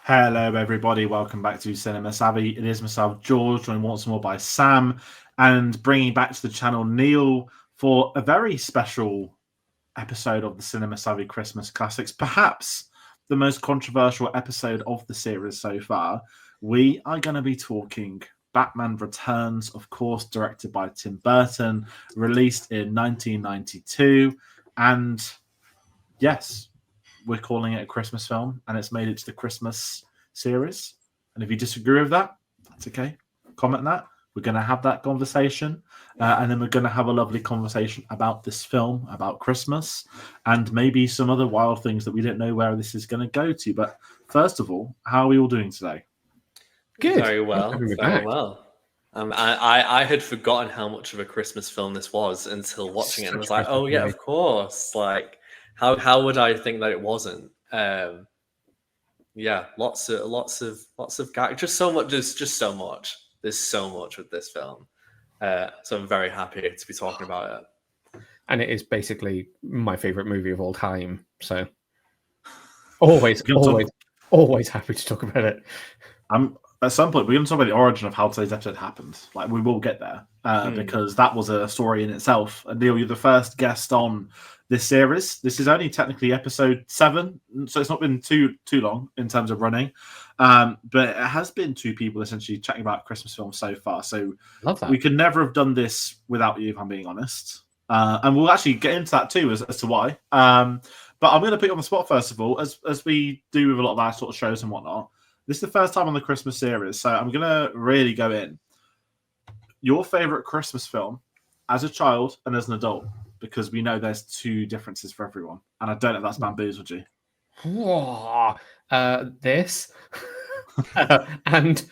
Hello, everybody. Welcome back to Cinema Savvy. It is myself, George, joined once more by Sam, and bringing back to the channel Neil for a very special episode of the Cinema Savvy Christmas Classics, perhaps the most controversial episode of the series so far. We are going to be talking Batman Returns, of course, directed by Tim Burton, released in 1992, and yes, we're calling it a Christmas film, and it's made it to the Christmas series. And if you disagree with that, that's okay. Comment that. We're going to have that conversation, and then we're going to have a lovely conversation about this film, about Christmas, and maybe some other wild things that we don't know where this is going to go to. But first of all, how are we all doing today? Good. Very well. Very well. I had forgotten how much of a Christmas film this was until watching it, and was like, "Oh yeah, of course!" Like, how would I think that it wasn't? Yeah, lots of gags. Just so much. There's just so much. There's so much with this film. So I'm very happy to be talking about it. And it is basically my favorite movie of all time. So always happy to talk about it. At some point, we're going to talk about the origin of how today's episode happened. Like, we will get there because that was a story in itself. And Neil, you're the first guest on this series. This is only technically episode 7, so it's not been too long in terms of running. But it has been 2 people essentially chatting about Christmas films so far. So we could never have done this without you, if I'm being honest. And we'll actually get into that too as to why. But I'm going to put you on the spot first of all, as we do with a lot of our sort of shows and whatnot. This is the first time on the Christmas series, so I'm going to really go in. Your favourite Christmas film as a child and as an adult, because we know there's 2 differences for everyone. And I don't know if that's bamboozled you. This and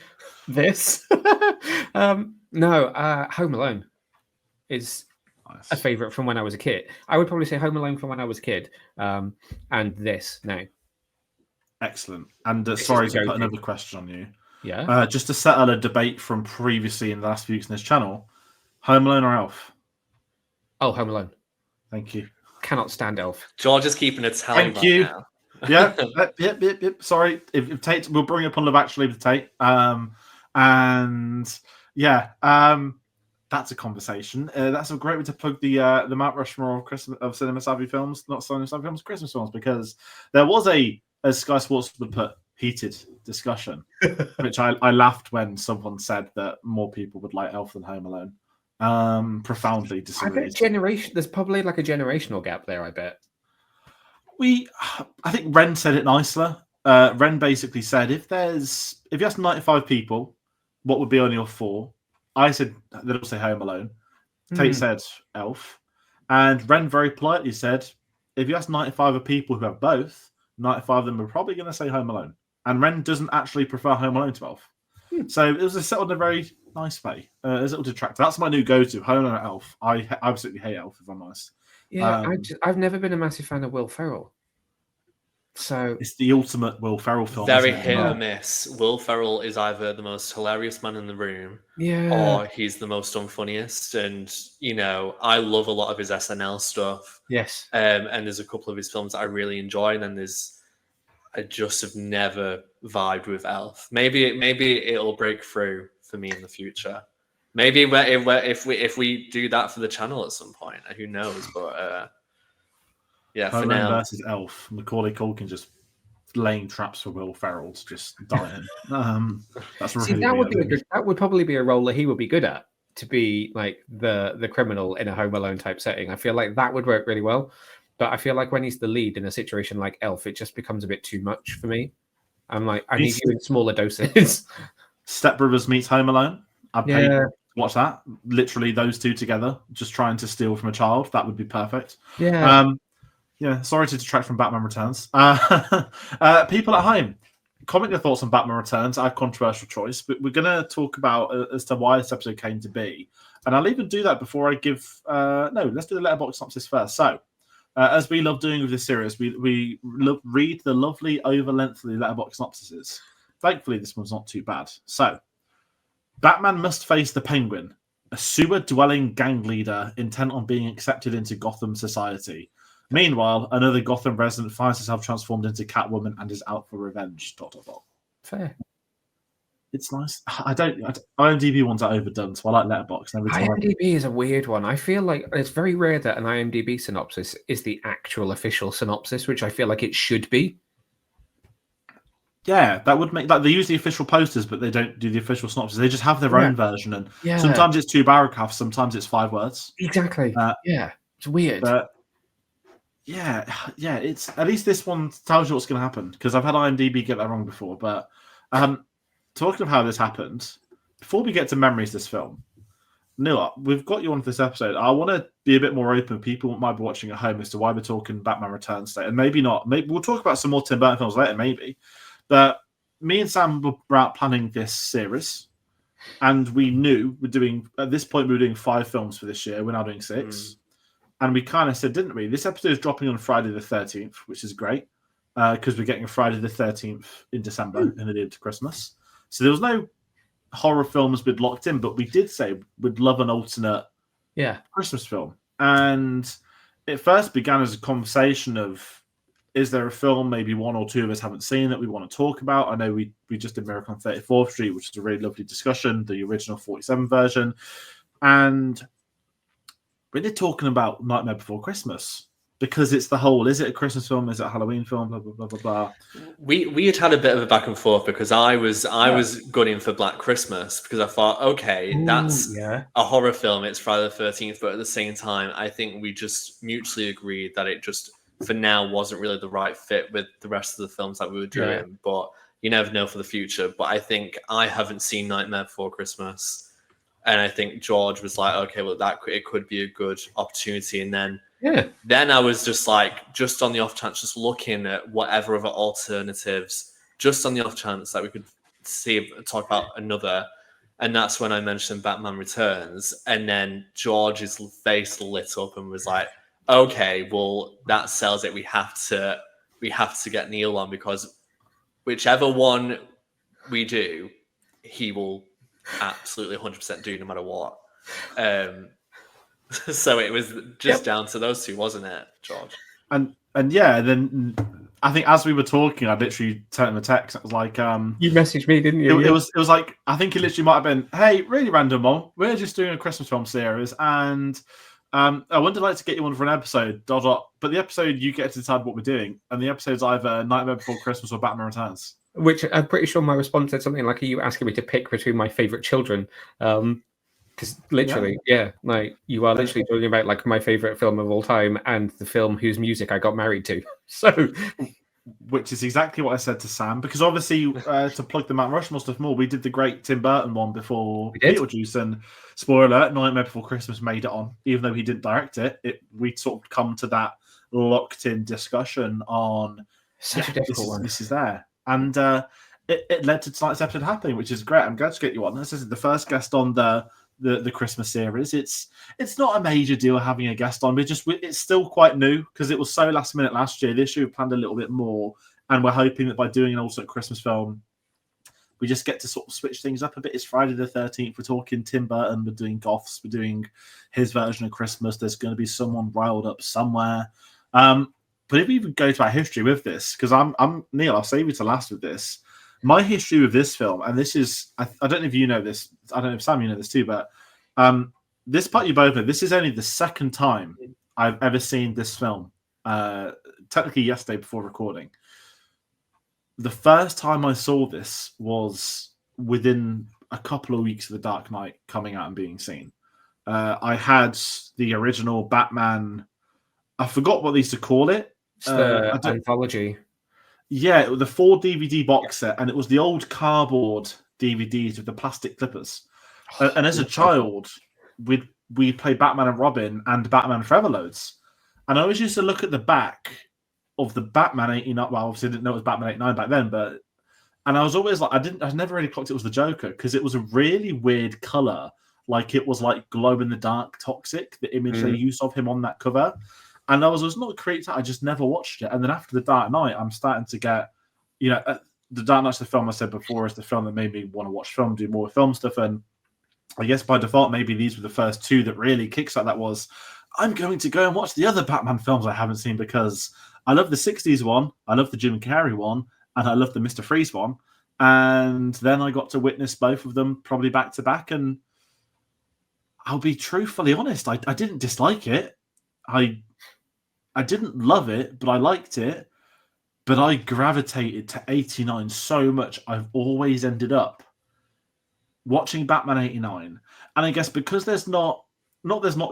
this. No, Home Alone is a favourite from when I was a kid. I would probably say Home Alone from when I was a kid, and this now. Excellent. And sorry to put another question on you. Yeah. Just to settle a debate from previously in the last few weeks on this channel, Home Alone or Elf? Oh, Home Alone. Thank you. Cannot stand Elf. George is keeping a tally. Thank you. Now. Yep. Sorry. If Tate, we'll bring up on Love Actually with Tate. And yeah, that's a conversation. That's a great way to plug the Mount Rushmore of Cinema Savvy films, not Cinema Savvy films, Christmas films, because there was as Sky Sports would put, heated discussion, which I laughed when someone said that more people would like Elf than Home Alone. Profoundly disagreed. There's probably like a generational gap there, I bet. I think Ren said it nicer. Ren basically said, if you ask 95 people, what would be on your 4? I said, they'll say Home Alone. Tate said Elf. And Ren very politely said, if you ask 95 of people who have both, 95 of them are probably going to say Home Alone. And Ren doesn't actually prefer Home Alone to Elf. So it was settled in a very nice way. As a little detractor. That's my new go-to, Home Alone or Elf. I absolutely hate Elf, if I'm honest. Yeah, I've never been a massive fan of Will Ferrell. So it's the ultimate Will Ferrell film. Very hit or miss. Will Ferrell is either the most hilarious man in the room, or he's the most unfunniest. And I love a lot of his SNL stuff. Yes, and there's a couple of his films that I really enjoy. And then I just have never vibed with Elf. Maybe it'll break through for me in the future. Maybe if we do that for the channel at some point, who knows? But yeah, Home for now versus Elf. Macaulay Culkin just laying traps for Will Ferrell to just die in. That's really that would probably be a role that he would be good at, to be like the criminal in a Home Alone type setting. I feel like that would work really well. But I feel like when he's the lead in a situation like Elf, it just becomes a bit too much for me. I'm like, I need you in smaller doses. Step Brothers meets Home Alone. I'd pay to watch that. Literally those 2 together, just trying to steal from a child. That would be perfect. Yeah. Yeah, sorry to detract from Batman Returns. People at home, comment your thoughts on Batman Returns. I have controversial choice, but we're going to talk about as to why this episode came to be. And I'll even do that before I give... let's do the letterbox synopsis first. So, as we love doing with this series, we read the lovely, over-lengthy letterbox synopsises. Thankfully, this one's not too bad. So, Batman must face the Penguin, a sewer-dwelling gang leader intent on being accepted into Gotham society. Meanwhile, another Gotham resident finds herself transformed into Catwoman and is out for revenge. ... Fair. It's nice. IMDb ones are overdone, so I like Letterboxd. Every time IMDb is a weird one. I feel like it's very rare that an IMDb synopsis is the actual official synopsis, which I feel like it should be. Yeah, that would make like they use the official posters, but they don't do the official synopsis. They just have their own version, and sometimes it's 2 paragraphs, sometimes it's 5 words. Exactly. It's weird. But yeah, it's at least this one tells you what's going to happen because I've had IMDb get that wrong before. But talking of how this happened, before we get to memories of this film, Neil, we've got you on for this episode. I want to be a bit more open. People might be watching at home as to why we're talking Batman Returns today, and maybe not. Maybe we'll talk about some more Tim Burton films later, maybe. But me and Sam were out planning this series, and we knew at this point we were doing 5 films for this year. We're now doing 6. And we kind of said, didn't we? This episode is dropping on Friday the 13th, which is great because we're getting a Friday the 13th in December in the lead to Christmas. So there was no horror films we'd locked in, but we did say we'd love an alternate Christmas film. And it first began as a conversation of, is there a film maybe 1 or 2 of us haven't seen that we want to talk about? I know we just did Miracle on 34th Street, which is a really lovely discussion, the original 47 version. And we're talking about Nightmare Before Christmas because it's the whole, is it a Christmas film? Is it a Halloween film? Blah, blah, blah, blah, blah. We had a bit of a back and forth because I was gunning for Black Christmas because I thought, okay, that's a horror film. It's Friday the 13th. But at the same time, I think we just mutually agreed that it just, for now, wasn't really the right fit with the rest of the films that we were doing. Yeah. But you never know for the future. But I think I haven't seen Nightmare Before Christmas. And I think George was like, okay, well, it could be a good opportunity. And then I was just like, just on the off chance, just looking at whatever other alternatives, just on the off chance that we could talk about another. And that's when I mentioned Batman Returns. And then George's face lit up and was like, okay, well, that sells it. We have to get Neil on because whichever one we do, he will absolutely 100% do no matter what. So it was just down to those 2, wasn't it, George? And then I think as we were talking, I literally sent him a text. It was like, you messaged me, didn't you? It was like, I think it literally might have been, hey, really random one. We're just doing a Christmas film series, and I wouldn't like to get you on for an episode. ... But the episode you get to decide what we're doing, and the episode's either Nightmare Before Christmas or Batman Returns. Which I'm pretty sure my response said something like, are you asking me to pick between my favorite children? Because literally, like you are literally talking about like my favorite film of all time and the film whose music I got married to. So, which is exactly what I said to Sam, because obviously to plug the Mount Rushmore stuff more, we did the great Tim Burton one before Beetlejuice, and spoiler alert, Nightmare Before Christmas made it on, even though he didn't direct it. We sort of come to that locked in discussion on such a difficult one. This is there. And it led to tonight's episode happening, which is great. I'm glad to get you on. This is the first guest on the Christmas series. It's not a major deal having a guest on. It's still quite new because it was so last minute last year. This year we planned a little bit more, and we're hoping that by doing an alternate Christmas film, we just get to sort of switch things up a bit. It's Friday the 13th. We're talking Tim Burton. We're doing Goths. We're doing his version of Christmas. There's going to be someone riled up somewhere. But if we even go to our history with this, because I'm Neil, I'll save you to last with this. My history with this film, and this is, I don't know if you know this, I don't know if Sam, you know this too, but this part you both know, this is only the second time I've ever seen this film, technically yesterday before recording. The first time I saw this was within a couple of weeks of The Dark Knight coming out and being seen. I had the original Batman, I forgot what they used to call it. It's the anthology. Yeah, the 4 DVD box set, and it was the old cardboard DVDs with the plastic clippers. And as a child, we played Batman and Robin and Batman Forever loads. And I always used to look at the back of the Batman 89. Well, obviously I didn't know it was Batman 89 back then, and I was always like, I never really clocked it was the Joker because it was a really weird color, like it was like glow in the dark toxic, the image they used of him on that cover. And I was not creeped out. I just never watched it. And then after The Dark Knight, I'm starting to get, The Dark Knight's the film I said before is the film that made me want to watch film, do more film stuff. And I guess by default, maybe these were the first 2 that really kickstarted that was, I'm going to go and watch the other Batman films I haven't seen because I love the 60s one, I love the Jim Carrey one, and I love the Mr. Freeze one. And then I got to witness both of them probably back to back. And I'll be truthfully honest, I didn't dislike it. I didn't love it, but I liked it. But I gravitated to 89 so much, I've always ended up watching Batman 89. And I guess because there's not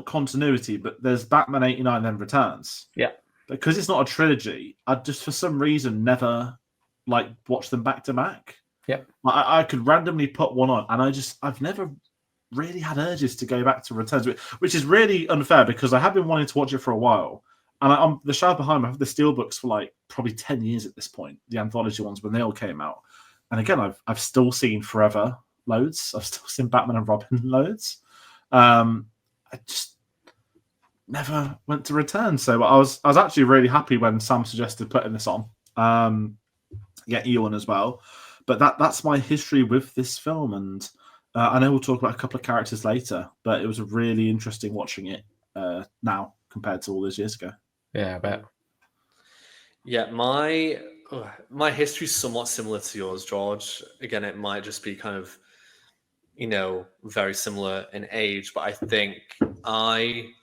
continuity, but there's Batman 89 then Returns. Yeah. Because it's not a trilogy, I just for some reason never like watched them back to back. Yeah. I could randomly put one on, and I've never really had urges to go back to Returns, which is really unfair because I have been wanting to watch it for a while. And I'm the show behind me. I have the Steelbooks for like probably 10 years at this point, the anthology ones when they all came out. And again, I've still seen Forever loads. I've still seen Batman and Robin loads. I just never went to Return. So I was actually really happy when Sam suggested putting this on. Get you on as well. But that's my history with this film. And I know we'll talk about a couple of characters later, but it was really interesting watching it now compared to all those years ago. Yeah, I bet. Yeah, my history is somewhat similar to yours, George. Again, it might just be kind of, very similar in age, but I think having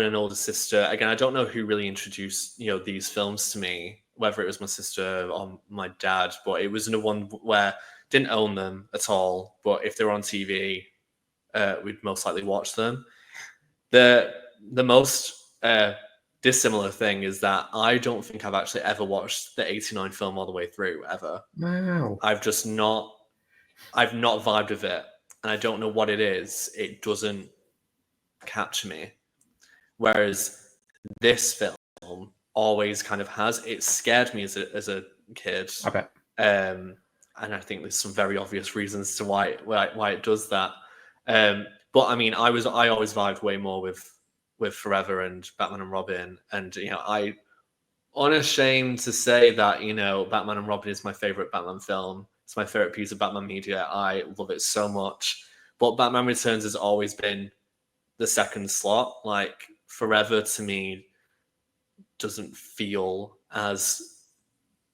an older sister, again, I don't know who really introduced, these films to me, whether it was my sister or my dad, but it was the one where didn't own them at all, but if they were on TV, we'd most likely watch them. The most dissimilar thing is that I don't think I've actually ever watched the 89 film all the way through, ever. Wow. I've not vibed with it, and I don't know what it is. It doesn't capture me. Whereas this film always kind of has. It scared me as a kid. I bet. And I think there's some very obvious reasons to why it does that. But I mean, I always vibed way more with Forever and Batman and Robin, and I unashamed to say that Batman and Robin is my favorite Batman film. It's my favorite piece of Batman media. I love it so much. But Batman Returns has always been the second slot. Like Forever to me doesn't feel as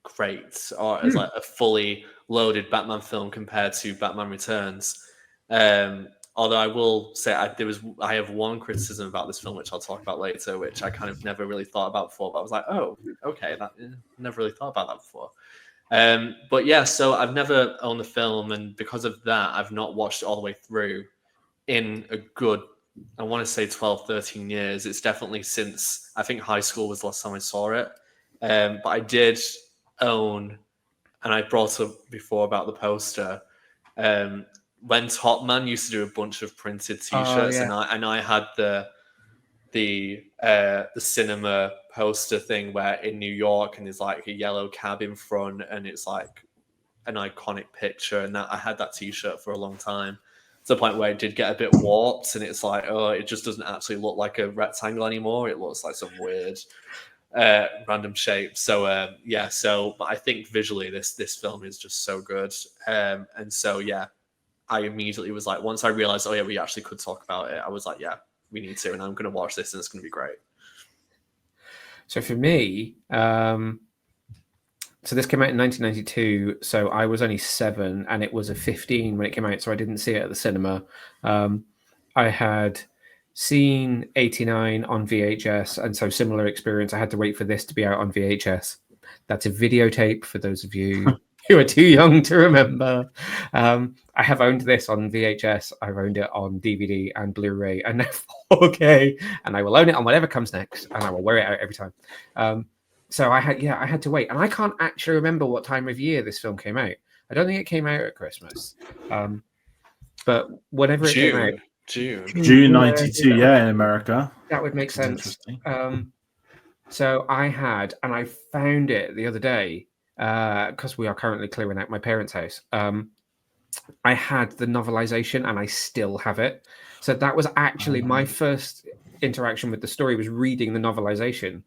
great or as like a fully loaded Batman film compared to Batman Returns. Although I will say I have one criticism about this film, which I'll talk about later, which I kind of never really thought about before. But I was like, oh, okay, never really thought about that before. But yeah, so I've never owned the film, and because of that, I've not watched it all the way through in a good, I want to say 12, 13 years. It's definitely since, I think high school was the last time I saw it. But I did own, and I brought up before about the poster, when Top Man used to do a bunch of printed T-shirts, and I had the cinema poster thing where in New York, and there's like a yellow cab in front, and it's like an iconic picture, and I had that T-shirt for a long time, to the point where it did get a bit warped, and it's like, oh, it just doesn't actually look like a rectangle anymore. It looks like some weird random shape. So but I think visually this film is just so good, and so yeah. I immediately was like, once I realized, oh yeah, we actually could talk about it, I was like, yeah, we need to, and I'm going to watch this, and it's going to be great. So for me, so this came out in 1992, so I was only 7, and it was a 15 when it came out, so I didn't see it at the cinema. I had seen 89 on VHS, and so similar experience. I had to wait for this to be out on VHS. That's a videotape for those of you who are too young to remember. I have owned this on VHS. I've owned it on DVD and Blu-ray and now 4K, and I will own it on whatever comes next, and I will wear it out every time. So I had to wait, and I can't actually remember what time of year this film came out. I don't think it came out at Christmas, but whenever it came out, June 92, in America. That would make sense. So I had, and I found it the other day, because we are currently clearing out my parents' house. I had the novelization, and I still have it. So that was actually my first interaction with the story, was reading the novelization,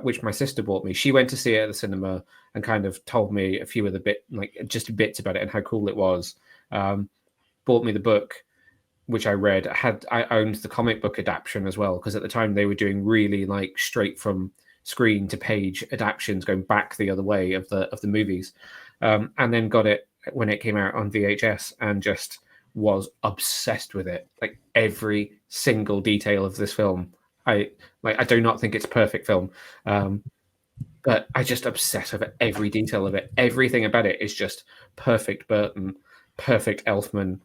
which my sister bought me. She went to see it at the cinema and kind of told me a few of the just bits about it and how cool it was. Bought me the book, which I read. I owned the comic book adaptation as well, because at the time they were doing really like straight from screen to page adaptions going back the other way of the movies, and then got it when it came out on VHS and just was obsessed with it. Like every single detail of this film, I do not think it's a perfect film, but I just obsess over every detail of it. Everything about it is just perfect Burton, perfect Elfman.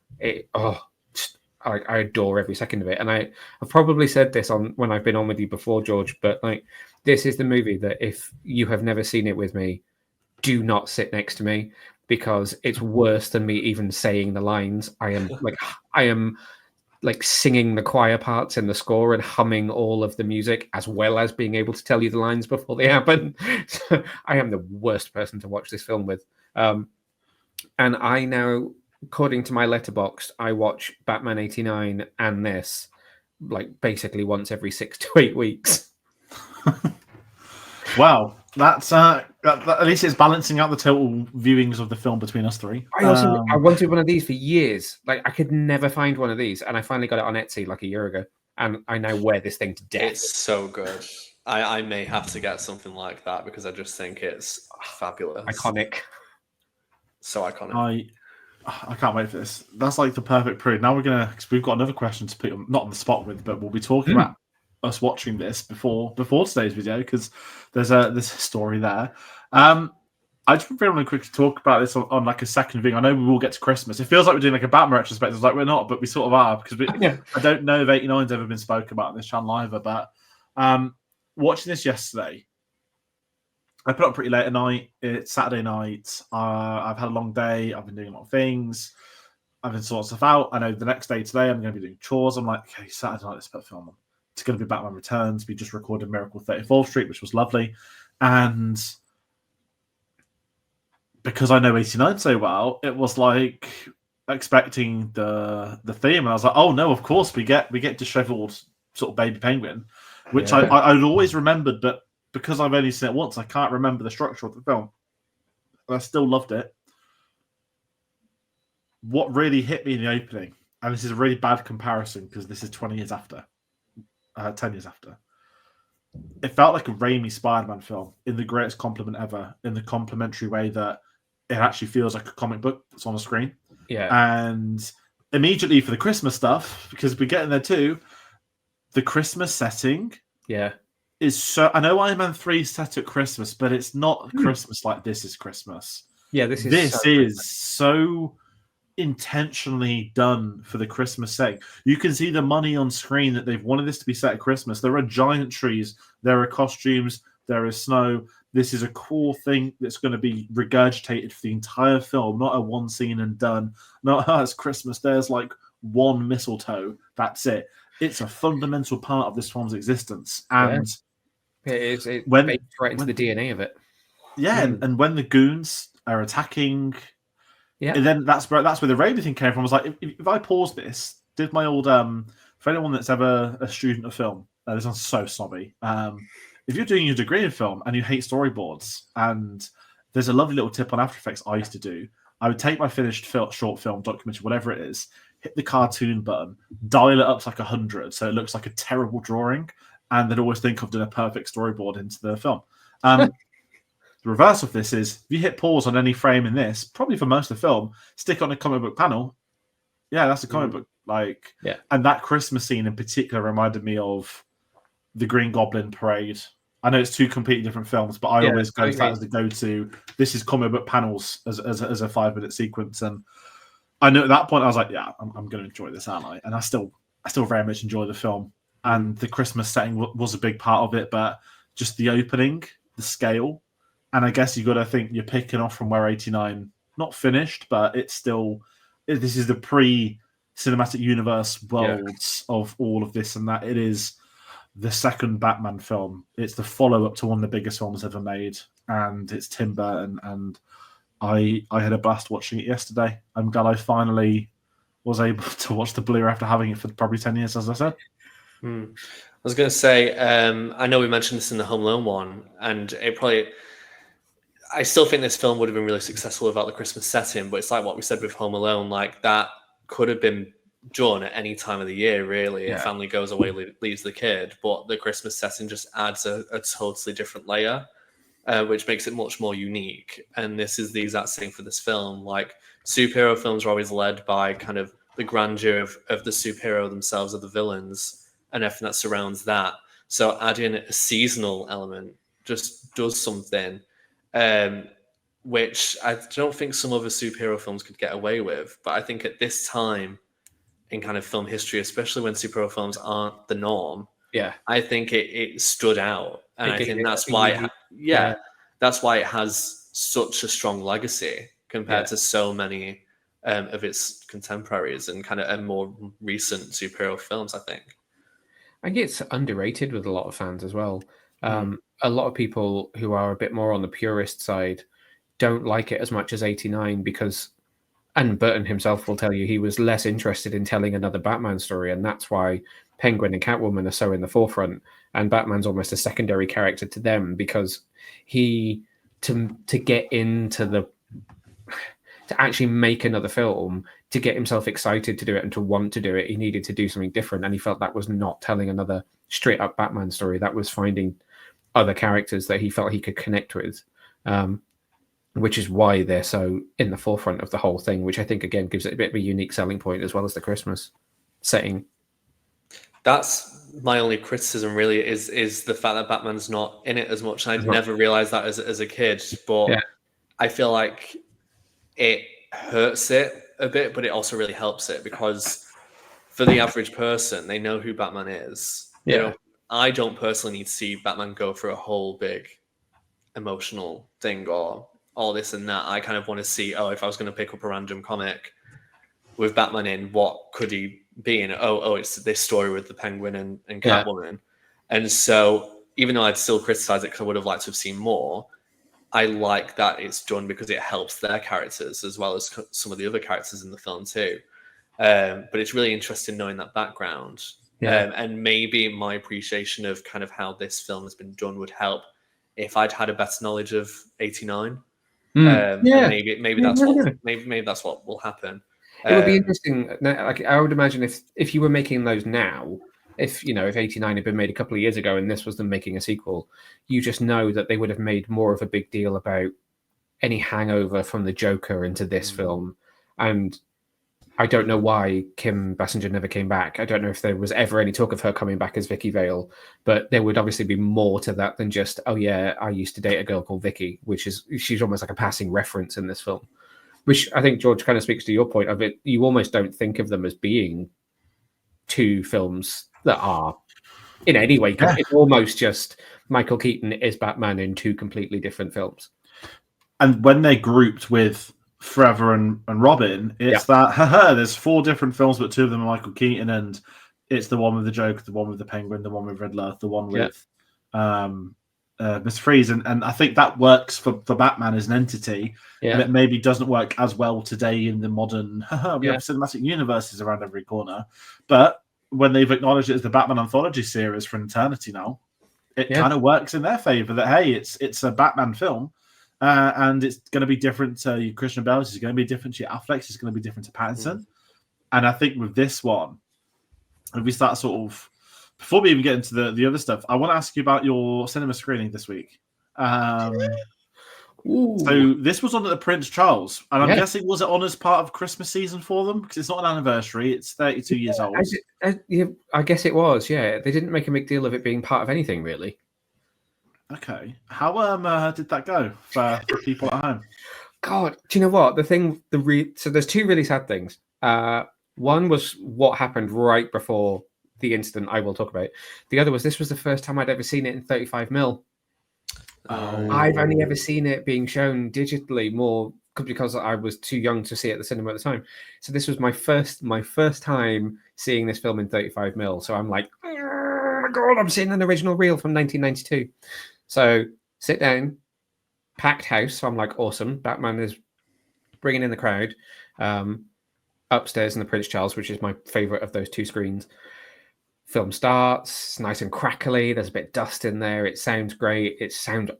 I adore every second of it. And I've probably said this on when I've been on with you before, George, but like this is the movie that if you have never seen it with me, do not sit next to me, because it's worse than me even saying the lines. I am like singing the choir parts in the score and humming all of the music as well as being able to tell you the lines before they happen. So I am the worst person to watch this film with. And I now, according to my letterboxd, I watch Batman 89 and this like basically once every 6 to 8 weeks. Wow, that's at least it's balancing out the total viewings of the film between us three. I wanted one of these for years. Like I could never find one of these, and I finally got it on Etsy like a year ago, and I now wear this thing to death. It's so good. I may have to get something like that because I just think it's fabulous, iconic, so iconic. I can't wait for this. That's like the perfect period. Now because we've got another question to put not on the spot with, but we'll be talking about us watching this before today's video, because there's a story there. I just really want to quickly talk about this on like a second viewing. I know we will get to Christmas. It feels like we're doing like a Batman retrospective. Like we're not, but we sort of are, because I don't know if 89's ever been spoken about on this channel either. But watching this yesterday, I put up pretty late at night. It's Saturday night. I've had a long day. I've been doing a lot of things. I've been sorting stuff out. I know the next day today I'm going to be doing chores. I'm like, okay, Saturday night, let's put a film on. It's going to be Batman Returns. We just recorded Miracle 34th Street, which was lovely. And because I know 89 so well, it was like expecting the theme. And I was like, oh no, of course we get disheveled sort of baby penguin, which I'd always remembered, but because I've only seen it once, I can't remember the structure of the film. And I still loved it. What really hit me in the opening, and this is a really bad comparison because this is 20 years after, 10 years after. It felt like a Raimi Spider-Man film in the greatest compliment ever, in the complimentary way that it actually feels like a comic book that's on the screen. Yeah. And immediately for the Christmas stuff, because we're getting there too, the Christmas setting is so... I know Iron Man 3 is set at Christmas, but it's not Christmas like This Is Christmas. Yeah, this is so intentionally done for the Christmas setting. You can see the money on screen that they've wanted this to be set at Christmas. There are giant trees, there are costumes, there is snow. This is a cool thing that's going to be regurgitated for the entire film, not a one scene and done. Not, it's Christmas, there's like one mistletoe, that's it. It's a fundamental part of this film's existence. And it baked right into the DNA of it. Yeah, and when the goons are attacking... Yeah, and then that's where the Raimi thing came from. I was like, if I pause this, did my old for anyone that's ever a student of film, this sounds so snobby. If you're doing your degree in film and you hate storyboards, and there's a lovely little tip on After Effects I used to do, I would take my finished short film, documentary, whatever it is, hit the cartoon button, dial it up to like 100, so it looks like a terrible drawing, and then always think I've done a perfect storyboard into the film. The reverse of this is, if you hit pause on any frame in this, probably for most of the film, stick on a comic book panel. Yeah, that's a comic book. And that Christmas scene in particular reminded me of the Green Goblin parade. I know it's two completely different films, but I always go to that as the go-to. This is comic book panels as a 5-minute sequence, and I knew at that point I was like, yeah, I'm going to enjoy this, aren't I? And I still very much enjoy the film, and the Christmas setting was a big part of it, but just the opening, the scale. And I guess you got to think you're picking off from where 89 not finished, but it's still, this is the pre-cinematic universe worlds of all of this and that. It is the second Batman film. It's the follow-up to one of the biggest films ever made, and it's Tim Burton. And I had a blast watching it yesterday. I'm glad I finally was able to watch the Blu-ray after having it for probably 10 years, as I said. I was going to say, I know we mentioned this in the Home Alone one, and I still think this film would have been really successful without the Christmas setting, but it's like what we said with Home Alone, like that could have been done at any time of the year, really. Yeah. A family goes away, leaves the kid, but the Christmas setting just adds a totally different layer, which makes it much more unique. And this is the exact same for this film. Like, superhero films are always led by kind of the grandeur of the superhero themselves, of the villains, and everything that surrounds that. So adding a seasonal element just does something, which I don't think some other superhero films could get away with. But I think at this time in kind of film history, especially when superhero films aren't the norm, Yeah. I think it stood out. And I think that's a why, unique- that's why it has such a strong legacy compared to so many of its contemporaries and kind of more recent superhero films, I think. I think it's underrated with a lot of fans as well. A lot of people who are a bit more on the purist side don't like it as much as 89 because, and Burton himself will tell you, he was less interested in telling another Batman story, and that's why Penguin and Catwoman are so in the forefront, and Batman's almost a secondary character to them because he, to get into the, to actually make another film, to get himself excited to do it and to want to do it, he needed to do something different, and he felt that was not telling another straight up Batman story. That was finding other characters that he felt he could connect with, which is why they're so in the forefront of the whole thing, which I think again gives it a bit of a unique selling point as well as the Christmas setting. That's my only criticism, really, is the fact that Batman's not in it as much. I never realized that as a kid, but I feel like it hurts it a bit, but it also really helps it because for the average person, they know who Batman is. Yeah. I don't personally need to see Batman go through a whole big emotional thing or all this and that. I kind of want to see, if I was going to pick up a random comic with Batman in, what could he be in? It's this story with the Penguin and Catwoman. And so even though I'd still criticize it because I would have liked to have seen more, I like that it's done because it helps their characters as well as some of the other characters in the film too. But it's really interesting knowing that background. And maybe my appreciation of kind of how this film has been done would help if I'd had a better knowledge of 89. Maybe that's what will happen. It would be interesting. Like, I would imagine if you were making those now, if 89 had been made a couple of years ago and this was them making a sequel, you just know that they would have made more of a big deal about any hangover from the Joker into this film. And I don't know why Kim Basinger never came back. I don't know if there was ever any talk of her coming back as Vicky Vale, but there would obviously be more to that than just, I used to date a girl called Vicky, she's almost like a passing reference in this film. Which I think, George, kind of speaks to your point of it. You almost don't think of them as being two films that are in any way. It's almost just Michael Keaton is Batman in two completely different films. And when they're grouped with Forever and Robin, it's that, there's 4 different films, but 2 of them are Michael Keaton, and it's the one with the Joker, the one with the Penguin, the one with Riddler, the one with Mr. Freeze, and I think that works for Batman as an entity, and it maybe doesn't work as well today in the modern we have cinematic universes around every corner. But when they've acknowledged it as the Batman anthology series for an eternity now, it kind of works in their favor that, hey, it's a Batman film, and it's going to be different to Christian Bale, it's going to be different to Affleck, it's going to be different to Pattinson. And I think with this one, if we start sort of, before we even get into the other stuff, I want to ask you about your cinema screening this week. So this was on at the Prince Charles, and I'm guessing, was it on as part of Christmas season for them? Because it's not an anniversary, it's 32 years old. I guess it was, They didn't make a big deal of it being part of anything, really. Okay. How did that go for people at home? God, do you know what? So there's 2 really sad things. One was what happened right before the incident I will talk about. The other was this was the first time I'd ever seen it in 35mm. I've only ever seen it being shown digitally more because I was too young to see it at the cinema at the time. So this was my first time seeing this film in 35mm. So I'm like, oh my God, I'm seeing an original reel from 1992. So sit down, packed house. So I'm like, awesome. Batman is bringing in the crowd. Upstairs in the Prince Charles, which is my favorite of those 2 screens. Film starts, nice and crackly. There's a bit of dust in there. It sounds great. It sounds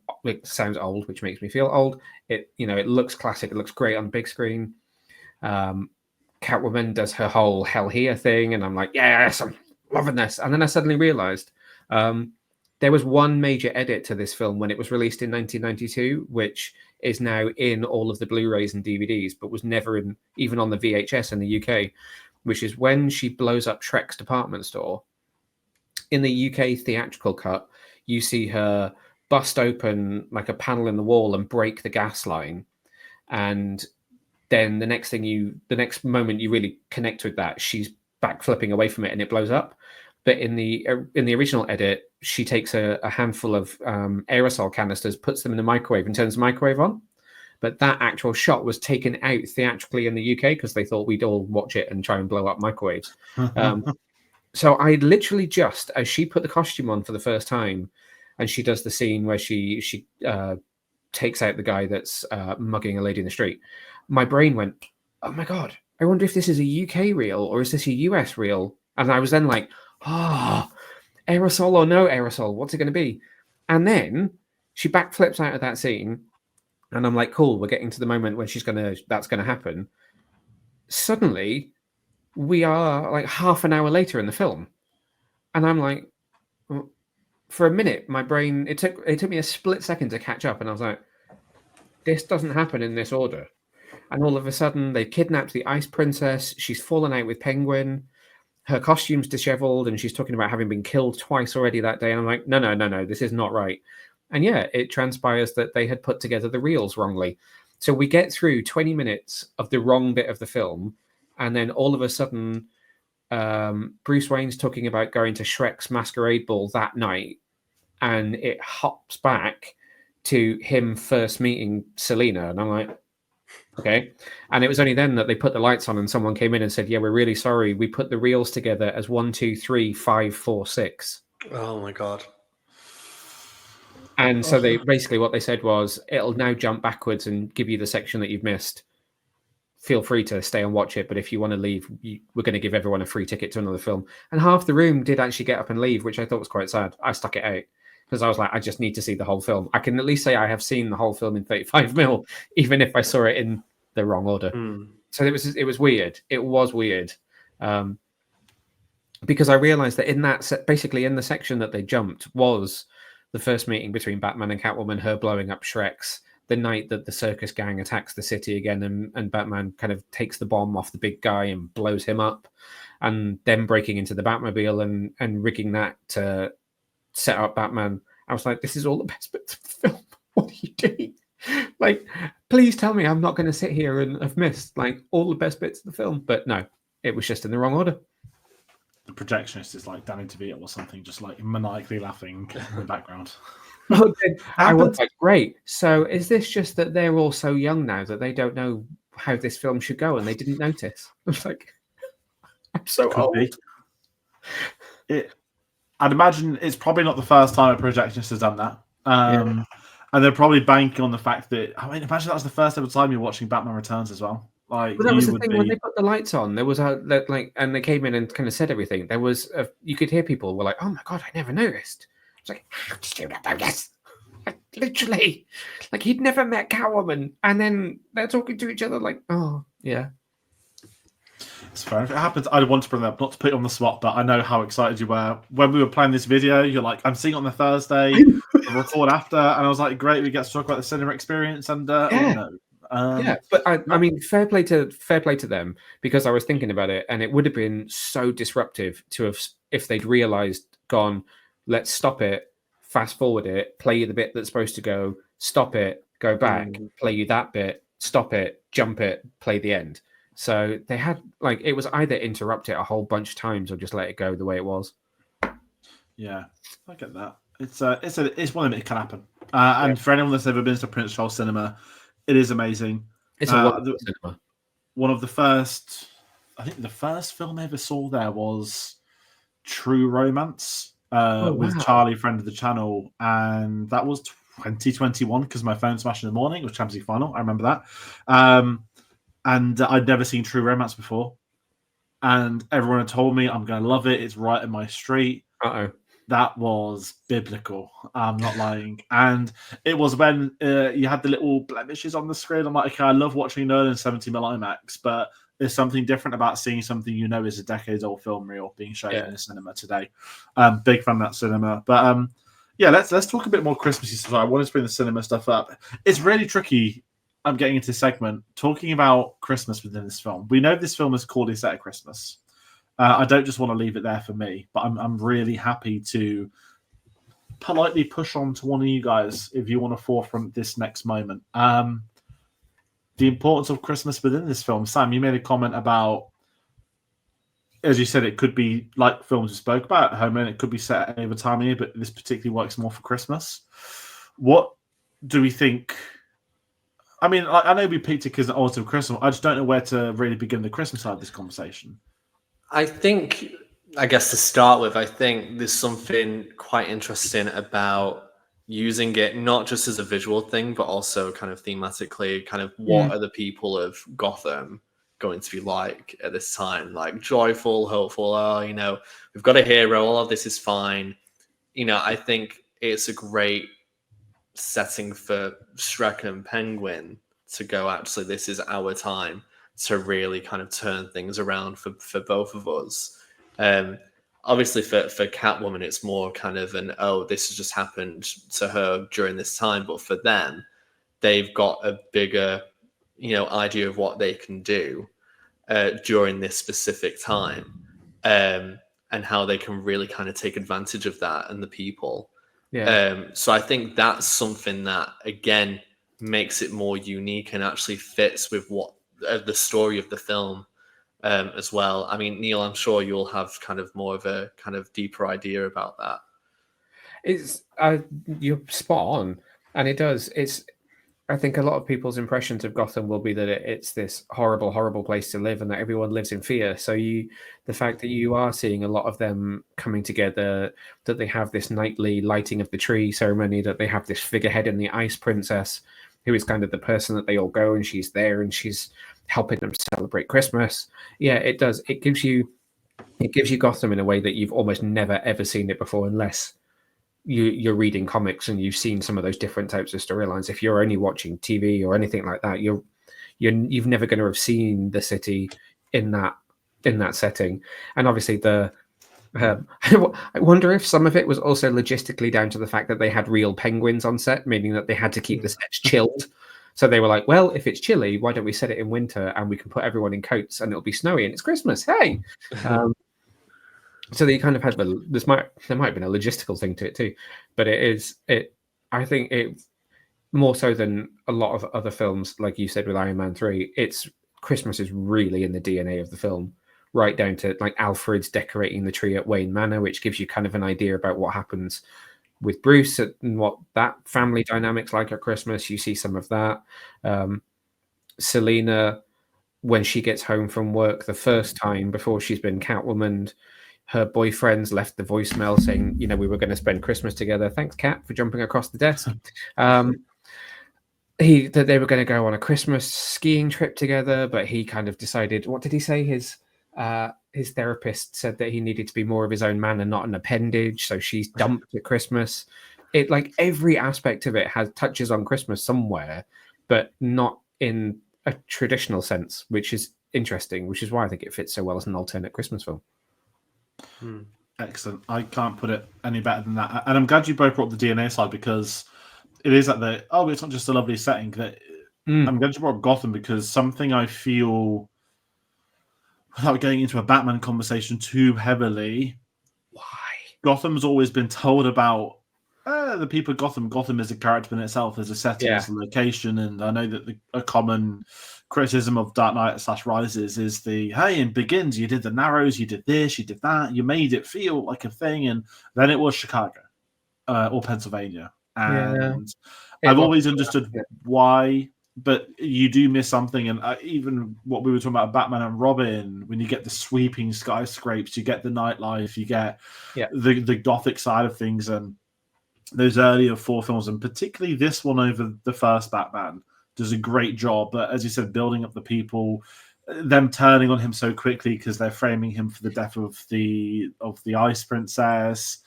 old, which makes me feel old. It looks classic. It looks great on big screen. Catwoman does her whole hell here thing, and I'm like, yes, I'm loving this. And then I suddenly realized there was one major edit to this film when it was released in 1992, which is now in all of the Blu-rays and DVDs, but was never in even on the VHS in the UK, which is when she blows up Shrek's department store. In the UK theatrical cut, you see her bust open like a panel in the wall and break the gas line, and then the next moment you really connect with that, she's back flipping away from it and it blows up. But in the original edit, she takes a handful of aerosol canisters, puts them in the microwave, and turns the microwave on. But that actual shot was taken out theatrically in the UK because they thought we'd all watch it and try and blow up microwaves. So I literally just, as she put the costume on for the first time, and she does the scene where she takes out the guy that's mugging a lady in the street, my brain went, oh my God, I wonder if this is a UK reel or is this a US reel? And I was then like, aerosol or no aerosol, what's it going to be? And then she backflips out of that scene, and I'm like, cool, we're getting to the moment when that's going to happen. Suddenly, we are like half an hour later in the film, and I'm like, well, for a minute, my brain, it took me a split second to catch up, and I was like, this doesn't happen in this order. And all of a sudden, they kidnapped the Ice Princess. She's fallen out with Penguin. Her costume's disheveled, and she's talking about having been killed twice already that day. And I'm like, no, this is not right. And yeah, it transpires that they had put together the reels wrongly. So we get through 20 minutes of the wrong bit of the film, and then all of a sudden, Bruce Wayne's talking about going to Shrek's masquerade ball that night, and it hops back to him first meeting Selina. And I'm like, okay. And it was only then that they put the lights on and someone came in and said, yeah, we're really sorry. We put the reels together as 1, 2, 3, 5, 4, 6. Oh my God. And so they basically what they said was, it'll now jump backwards and give you the section that you've missed. Feel free to stay and watch it. But if you want to leave, we're going to give everyone a free ticket to another film. And half the room did actually get up and leave, which I thought was quite sad. I stuck it out because I was like, I just need to see the whole film. I can at least say I have seen the whole film in 35mm, even if I saw it in the wrong order. So it was weird. It was weird. Because I realized that in that basically in the section that they jumped was the first meeting between Batman and Catwoman, her blowing up Shrek's, the night that the circus gang attacks the city again, and Batman kind of takes the bomb off the big guy and blows him up, and them breaking into the Batmobile and rigging that to set up Batman. I was like, this is all the best bits of the film. What are you doing? Like, please tell me I'm not going to sit here and have missed like all the best bits of the film. But no, it was just in the wrong order. The projectionist is like Danny DeVito or something, just like maniacally laughing in the background. I was like, great. So is this just that they're all so young now that they don't know how this film should go and they didn't notice? I was like, I'm so old. I'd imagine it's probably not the first time a projectionist has done that. And they're probably banking on the fact that, I mean, imagine that was the first ever time you're watching Batman Returns as well. Like, but that was the thing when they put the lights on. There was and they came in and kind of said everything. There was you could hear people were like, "Oh my God, I never noticed." It's like, how did you not notice? Like, literally, like he'd never met Catwoman, and then they're talking to each other like, "Oh yeah." It's fair. If it happens, I want to bring that up, not to put it on the spot, but I know how excited you were when we were playing this video. You're like, "I'm seeing it on the Thursday, we'll record after," and I was like, "Great, we get to talk about the cinema experience." And but I mean, fair play to them, because I was thinking about it, and it would have been so disruptive to have if they'd realized, gone, let's stop it, fast forward it, play you the bit that's supposed to go, stop it, go back, play you that bit, stop it, jump it, play the end. So they had like it was either interrupt it a whole bunch of times or just let it go the way it was. Yeah, I get that. It's one of them. It can happen. And for anyone that's ever been to Prince Charles Cinema, it is amazing. It's a wonderful cinema. One of the first, I think the first film I ever saw there was True Romance with Charlie, friend of the channel, and that was 2021 because my phone smashed in the morning. It was Champions League final. I remember that. And I'd never seen True Romance before, and everyone had told me I'm going to love it. It's right in my street. That was biblical. I'm not lying. And it was when you had the little blemishes on the screen. I'm like, okay, I love watching Nolan 70mm IMAX, but There's something different about seeing something is a decades-old film reel being shown in the cinema today. Big fan of that cinema. But let's talk a bit more Christmassy stuff. I wanted to bring the cinema stuff up. It's really tricky. I'm getting into this segment talking about Christmas within this film. We know this film is called A Set at Christmas. I don't just want to leave it there for me, but I'm really happy to politely push on to one of you guys if you want to forefront this next moment. The importance of Christmas within this film. Sam, you made a comment about, as you said, it could be like films we spoke about at home, and it could be set at any other time of year, but this particularly works more for Christmas. What do we think? I mean, I know we picked it because it's an Christmas. I just don't know where to really begin the Christmas side of this conversation. I guess to start with, I think there's something quite interesting about using it not just as a visual thing, but also kind of thematically, kind of what are the people of Gotham going to be like at this time? Like joyful, hopeful, we've got a hero, all of this is fine. I think it's a great setting for Shrek and Penguin to go, actually, this is our time to really kind of turn things around for both of us. Obviously for Catwoman, it's more kind of this has just happened to her during this time. But for them, they've got a bigger, idea of what they can do during this specific time, and how they can really kind of take advantage of that and the people. Yeah. So I think that's something that, again, makes it more unique and actually fits with what the story of the film. As well. I mean, Neil, I'm sure you'll have kind of more of a kind of deeper idea about that. It's you're spot on, and it does. I think a lot of people's impressions of Gotham will be that it's this horrible, horrible place to live, and that everyone lives in fear. So the fact that you are seeing a lot of them coming together, that they have this nightly lighting of the tree ceremony, that they have this figurehead in the Ice Princess, who is kind of the person that they all go, and she's there, and she's helping them celebrate Christmas. Yeah, it does. It gives you Gotham in a way that you've almost never ever seen it before, unless you're reading comics and you've seen some of those different types of storylines. If you're only watching TV or anything like that, you've never going to have seen the city in that setting. And obviously I wonder if some of it was also logistically down to the fact that they had real penguins on set, meaning that they had to keep the sets chilled. So they were like, well, if it's chilly, why don't we set it in winter and we can put everyone in coats and it'll be snowy and it's Christmas. Hey. So they kind of had there might have been a logistical thing to it too, but I think it more so than a lot of other films, like you said with Iron Man 3, Christmas is really in the DNA of the film, right down to like Alfred's decorating the tree at Wayne Manor, which gives you kind of an idea about what happens with Bruce and what that family dynamic's like at Christmas. You see some of that. Selena, when she gets home from work the first time before she's been Catwoman, her boyfriend's left the voicemail saying, we were going to spend Christmas together. Thanks, Cat, for jumping across the desk. That they were going to go on a Christmas skiing trip together, but he kind of decided, what did he say? His therapist said that he needed to be more of his own man and not an appendage. So she's dumped at Christmas. It, like, every aspect of it touches on Christmas somewhere, but not in a traditional sense, which is interesting, which is why I think it fits so well as an alternate Christmas film. Excellent. I can't put it any better than that. And I'm glad you both brought up the DNA side, because it is at it's not just a lovely setting. I'm glad you brought up Gotham, because something I feel, without getting into a Batman conversation too heavily, why Gotham's always been told about the people of Gotham. Gotham is a character in itself, as a setting, as a location. And I know that a common criticism of Dark Knight / Rises is in Begins, you did the Narrows, you did this, you did that, you made it feel like a thing, and then it was Chicago or Pennsylvania. And I've always understood why, but you do miss something. And even what we were talking about Batman and Robin, when you get the sweeping skyscrapes, you get the nightlife, you get the gothic side of things, and those earlier 4 films, and particularly this one over the first Batman, does a great job. But as you said, building up the people, them turning on him so quickly because they're framing him for the death of the Ice Princess.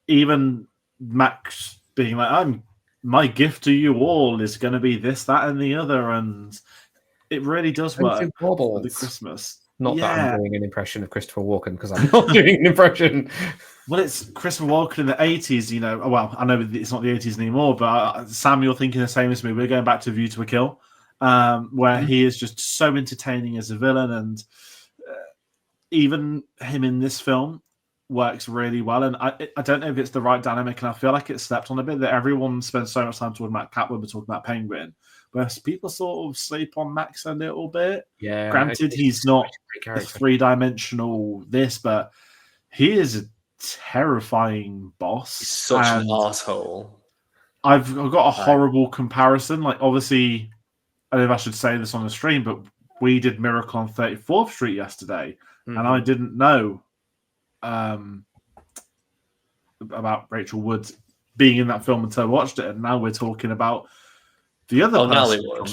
Even Max being like, my gift to you all is going to be this, that, and the other. And it really does work Expensive for the baubles. Christmas. Not that Yeah. I'm doing an impression of Christopher Walken, because I'm not doing an impression. Well, it's Christopher Walken in the 80s, you know. Well, I know it's not the 80s anymore, but Sam, you're thinking the same as me. We're going back to View to a Kill, where he is just so entertaining as a villain, and even him in this film works really well. And I don't know if it's the right dynamic, and I feel like it's slept on a bit, that everyone spends so much time talking about Catwoman, talking about Penguin, whereas people sort of sleep on Max a little bit. Yeah. Granted, he's not a three-dimensional this, but he is a terrifying boss. He's such an asshole. I've got a horrible comparison. Like, obviously, I don't know if I should say this on the stream, but we did Miracle on 34th Street yesterday, and I didn't know about Rachel Wood being in that film until I watched it, and now we're talking about the other person. Natalie Wood.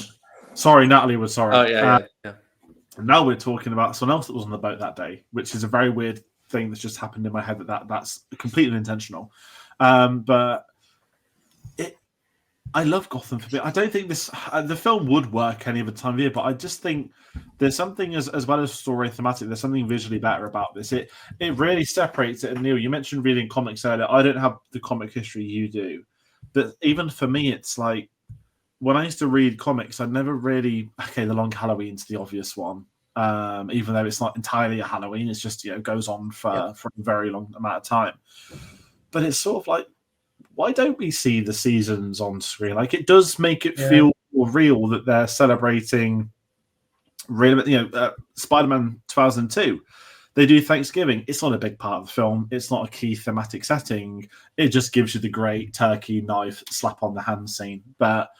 Sorry, Natalie Wood. Sorry. Oh, yeah. And now we're talking about someone else that was on the boat that day, which is a very weird thing that's just happened in my head that's completely intentional. But I love Gotham for me. I don't think the film would work any other time of year, but I just think there's something as well as story thematic. There's something visually better about this. It really separates it. And Neil, you mentioned reading comics earlier. I don't have the comic history you do, but even for me, it's like when I used to read comics, I never really the Long Halloween's the obvious one. Even though it's not entirely a Halloween, it's just goes on for a very long amount of time. But it's sort of like, why don't we see the seasons on screen? Like, it does make it feel more real that they're celebrating Spider-Man 2002. They do Thanksgiving. It's not a big part of the film. It's not a key thematic setting. It just gives you the great turkey knife slap on the hand scene. But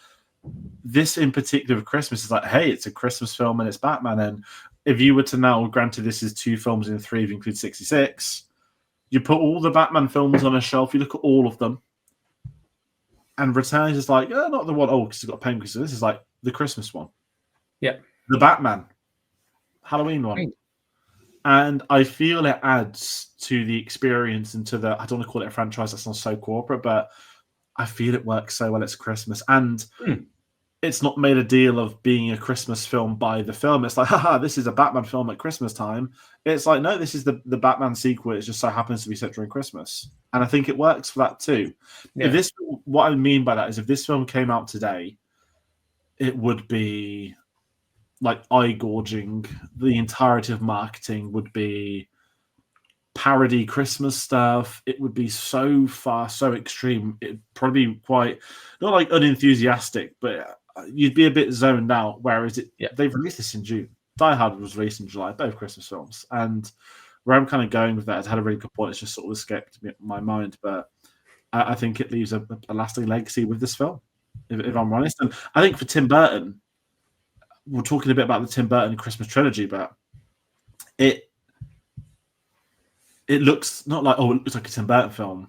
this in particular, Christmas, is like, hey, it's a Christmas film and it's Batman. And if you were to now, granted this is 2 films in 3, if you include 66, you put all the Batman films on a shelf, you look at all of them, and Returns is like, not the one, because it's got Penguin. So this is like the Christmas one. Yeah. The Batman Halloween one. Right. And I feel it adds to the experience and to the, I don't want to call it a franchise, that sounds so corporate, but I feel it works so well. It's Christmas. And it's not made a deal of being a Christmas film by the film. It's like, haha, this is a Batman film at Christmas time. It's like, no, this is the Batman sequel. It just so happens to be set during Christmas. And I think it works for that too. Yeah. What I mean by that is if this film came out today, it would be like eye-gorging. The entirety of marketing would be parody Christmas stuff. It would be so far, so extreme. It'd probably be quite, not like unenthusiastic, but you'd be a bit zoned out. Whereas they've released this in June. Die Hard was released in July, both Christmas films. And where I'm kind of going with that, it had a really good point. It's just sort of escaped my mind, but I think it leaves a lasting legacy with this film, if I'm honest. And I think for Tim Burton, we're talking a bit about the Tim Burton Christmas trilogy, but it looks not like, it looks like a Tim Burton film.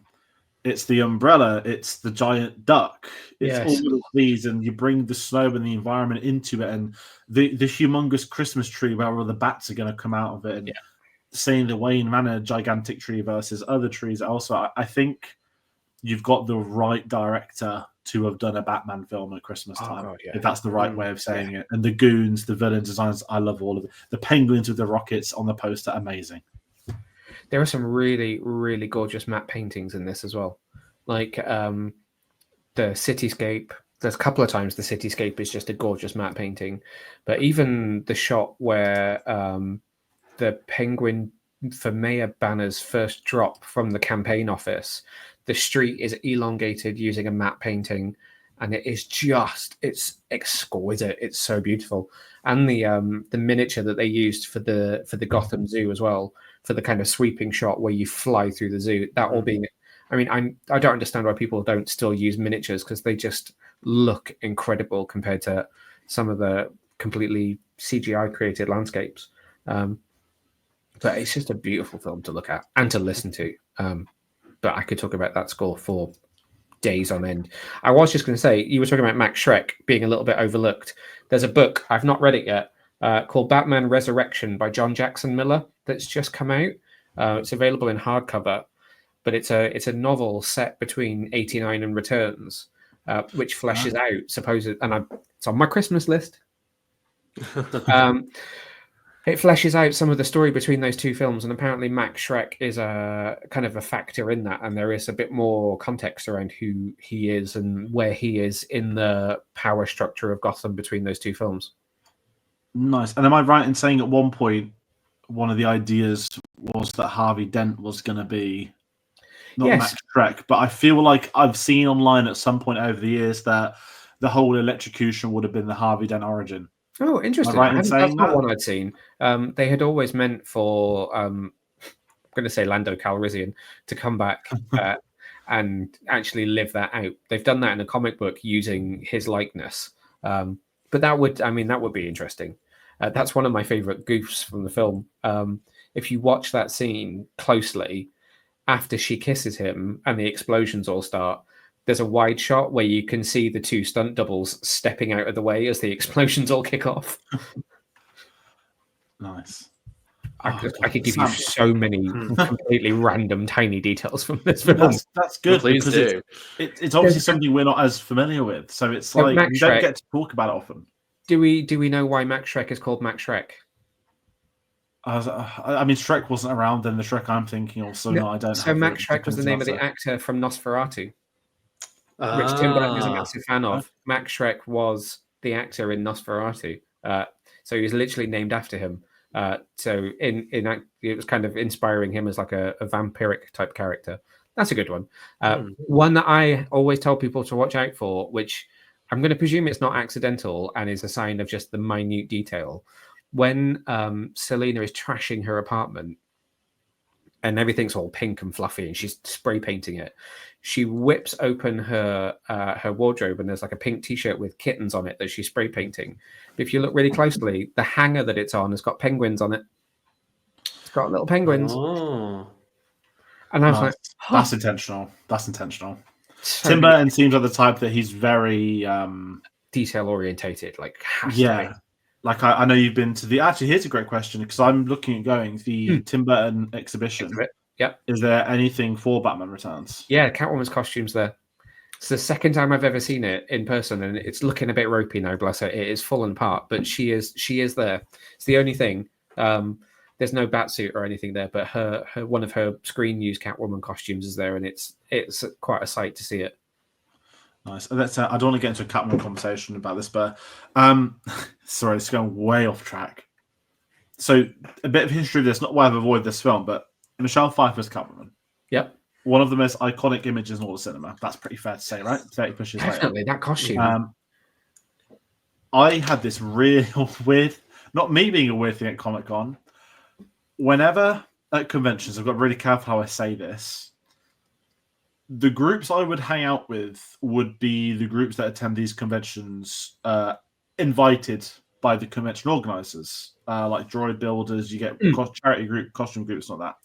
It's the umbrella, it's the giant duck, it's all of these, and you bring the snow and the environment into it, and the humongous Christmas tree where all the bats are going to come out of it, and seeing the Wayne Manor gigantic tree versus other trees. Also, I think you've got the right director to have done a Batman film at Christmas time, if that's the right way of saying it. And the goons, the villain designs, I love all of it. The penguins with the rockets on the poster, amazing. There are some really, really gorgeous matte paintings in this as well. Like the cityscape. There's a couple of times the cityscape is just a gorgeous matte painting. But even the shot where the penguin for Mayor Banner's first drop from the campaign office, the street is elongated using a matte painting. And it is it's exquisite. It's so beautiful. And the miniature that they used for the Gotham Zoo as well, for the kind of sweeping shot where you fly through the zoo, that all being, I mean, I don't understand why people don't still use miniatures, because they just look incredible compared to some of the completely CGI created landscapes. But it's just a beautiful film to look at and to listen to. But I could talk about that score for days on end. I was just going to say, you were talking about Max Schreck being a little bit overlooked. There's a book, I've not read it yet, called Batman Resurrection by John Jackson Miller that's just come out. It's available in hardcover, but it's a novel set between 89 and Returns, which fleshes out, it's on my Christmas list. It fleshes out some of the story between those two films, and apparently Max Schreck is a kind of a factor in that, and there is a bit more context around who he is and where he is in the power structure of Gotham between those two films. Nice. And am I right in saying at one point one of the ideas was that Harvey Dent was going to be not Yes. Max Schreck, but I feel like I've seen online at some point over the years that the whole electrocution would have been the Harvey Dent origin. Oh, interesting. Am I right in saying That's not that? one I'd seen. They had always meant for, I'm going to say Lando Calrissian to come back and actually live that out. They've done that in a comic book using his likeness. But that would be interesting. That's one of my favorite goofs from the film. If you watch that scene closely, after she kisses him and the explosions all start, there's a wide shot where you can see the two stunt doubles stepping out of the way as the explosions all kick off. Nice. I could give you so many completely random tiny details from this film. That's good. Well, please because do. It's obviously something we're not as familiar with. So it's like Max we don't Schreck, get to talk about it often. Do we know why Max Schreck is called Max Schreck? I mean, Shrek wasn't around then. The Shrek I'm thinking of, so no, I don't. So Max Schreck was the name of the actor from Nosferatu, which Tim Burton is a massive fan of. Max Schreck was the actor in Nosferatu, so he was literally named after him. So it was kind of inspiring him as like a vampiric type character. That's a good one. One that I always tell people to watch out for, which I'm going to presume it's not accidental and is a sign of just the minute detail. When Selena is trashing her apartment and everything's all pink and fluffy and she's spray painting it, she whips open her wardrobe and there's like a pink t-shirt with kittens on it that she's spray painting. But if you look really closely, the hanger that it's on has got penguins on it. It's got little penguins. Oh. And I was like, that's intentional. That's intentional. So Tim Burton seems like the type that he's very detail orientated. Like, like I know you've been to the. Actually, here's a great question because I'm looking at going the Tim Burton exhibition. Yep. Is there anything for Batman Returns? Yeah, Catwoman's costume's there. It's the second time I've ever seen it in person, and it's looking a bit ropey now. Bless her, it is fallen apart, but she is there. It's the only thing. There's no batsuit or anything there, but her one of her screen used Catwoman costumes is there, and it's quite a sight to see it. Nice. I don't want to get into a Catwoman conversation about this, but sorry, it's going way off track. So a bit of history of this, not why I've avoided this film, but Michelle Pfeiffer's Catwoman. Yep. One of the most iconic images in all the cinema. That's pretty fair to say, right? 30 pushes Definitely, later. That costume. I had this real weird, not me being a weird thing at Comic-Con. Whenever at conventions, I've got really careful how I say this. The groups I would hang out with would be the groups that attend these conventions invited by the convention organizers, like droid builders, you get charity group, costume groups, like that.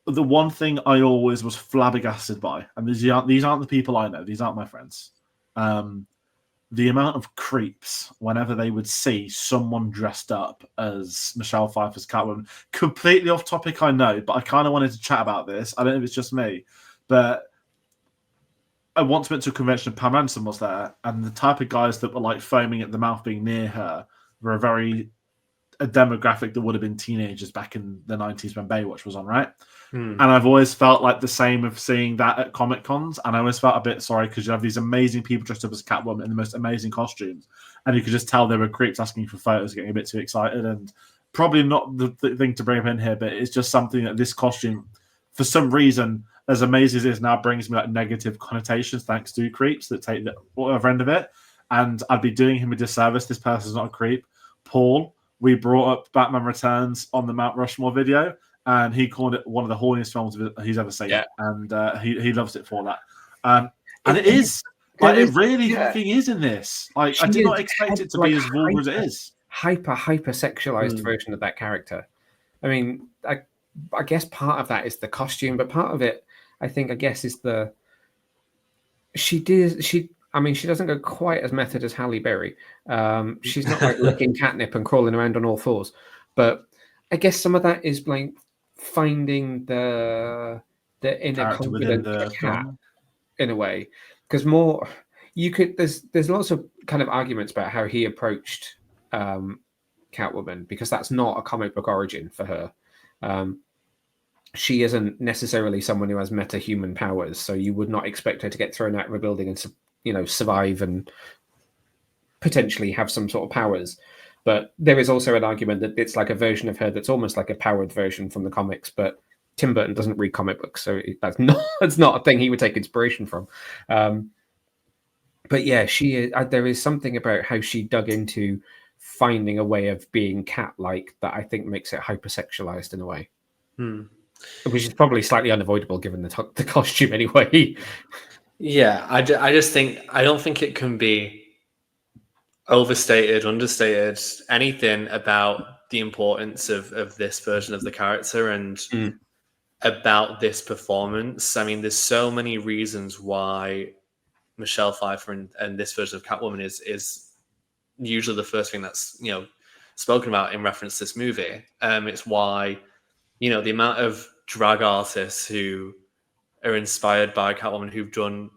The one thing I always was flabbergasted by, and these aren't the people I know, these aren't my friends, the amount of creeps whenever they would see someone dressed up as Michelle Pfeiffer's Catwoman. Completely off topic, I know, but I kind of wanted to chat about this. I don't know if it's just me, but I once went to a convention and Pam Anderson was there, and the type of guys that were like foaming at the mouth being near her were a demographic that would have been teenagers back in the 90s when Baywatch was on, right? And I've always felt like the same of seeing that at Comic Cons, and I always felt a bit sorry because you have these amazing people dressed up as Catwoman in the most amazing costumes, and you could just tell they were creeps asking for photos, getting a bit too excited, and probably not the thing to bring up in here, but it's just something that this costume, for some reason, as amazing as it is now, brings me like negative connotations thanks to creeps that take the other end of it, and I'd be doing him a disservice. This person's not a creep. Paul, we brought up Batman Returns on the Mount Rushmore video, and he called it one of the horniest films he's ever seen, and he loves it for that. And it is. Like, it really fucking is in this. Like, I did not expect it to be as vulgar as it is. Hyper sexualized version of that character. I mean, I guess part of that is the costume, but part of it, I guess, is she doesn't go quite as method as Halle Berry. She's not like licking catnip and crawling around on all fours, but I guess some of that is like finding the inner confidence of a cat in a way, because there's lots of kind of arguments about how he approached Catwoman, because that's not a comic book origin for her. She isn't necessarily someone who has meta-human powers, so you would not expect her to get thrown out of a building and survive and potentially have some sort of powers. But there is also an argument that it's like a version of her that's almost like a powered version from the comics, but Tim Burton doesn't read comic books, so that's not a thing he would take inspiration from. But yeah, there is something about how she dug into finding a way of being cat-like that I think makes it hypersexualized in a way. Which is probably slightly unavoidable given the costume anyway. Yeah, I just think, I don't think it can be overstated, understated, anything about the importance of this version of the character and about this performance. I mean, there's so many reasons why Michelle Pfeiffer and this version of Catwoman is usually the first thing that's spoken about in reference to this movie. It's why the amount of drag artists who are inspired by Catwoman, who've done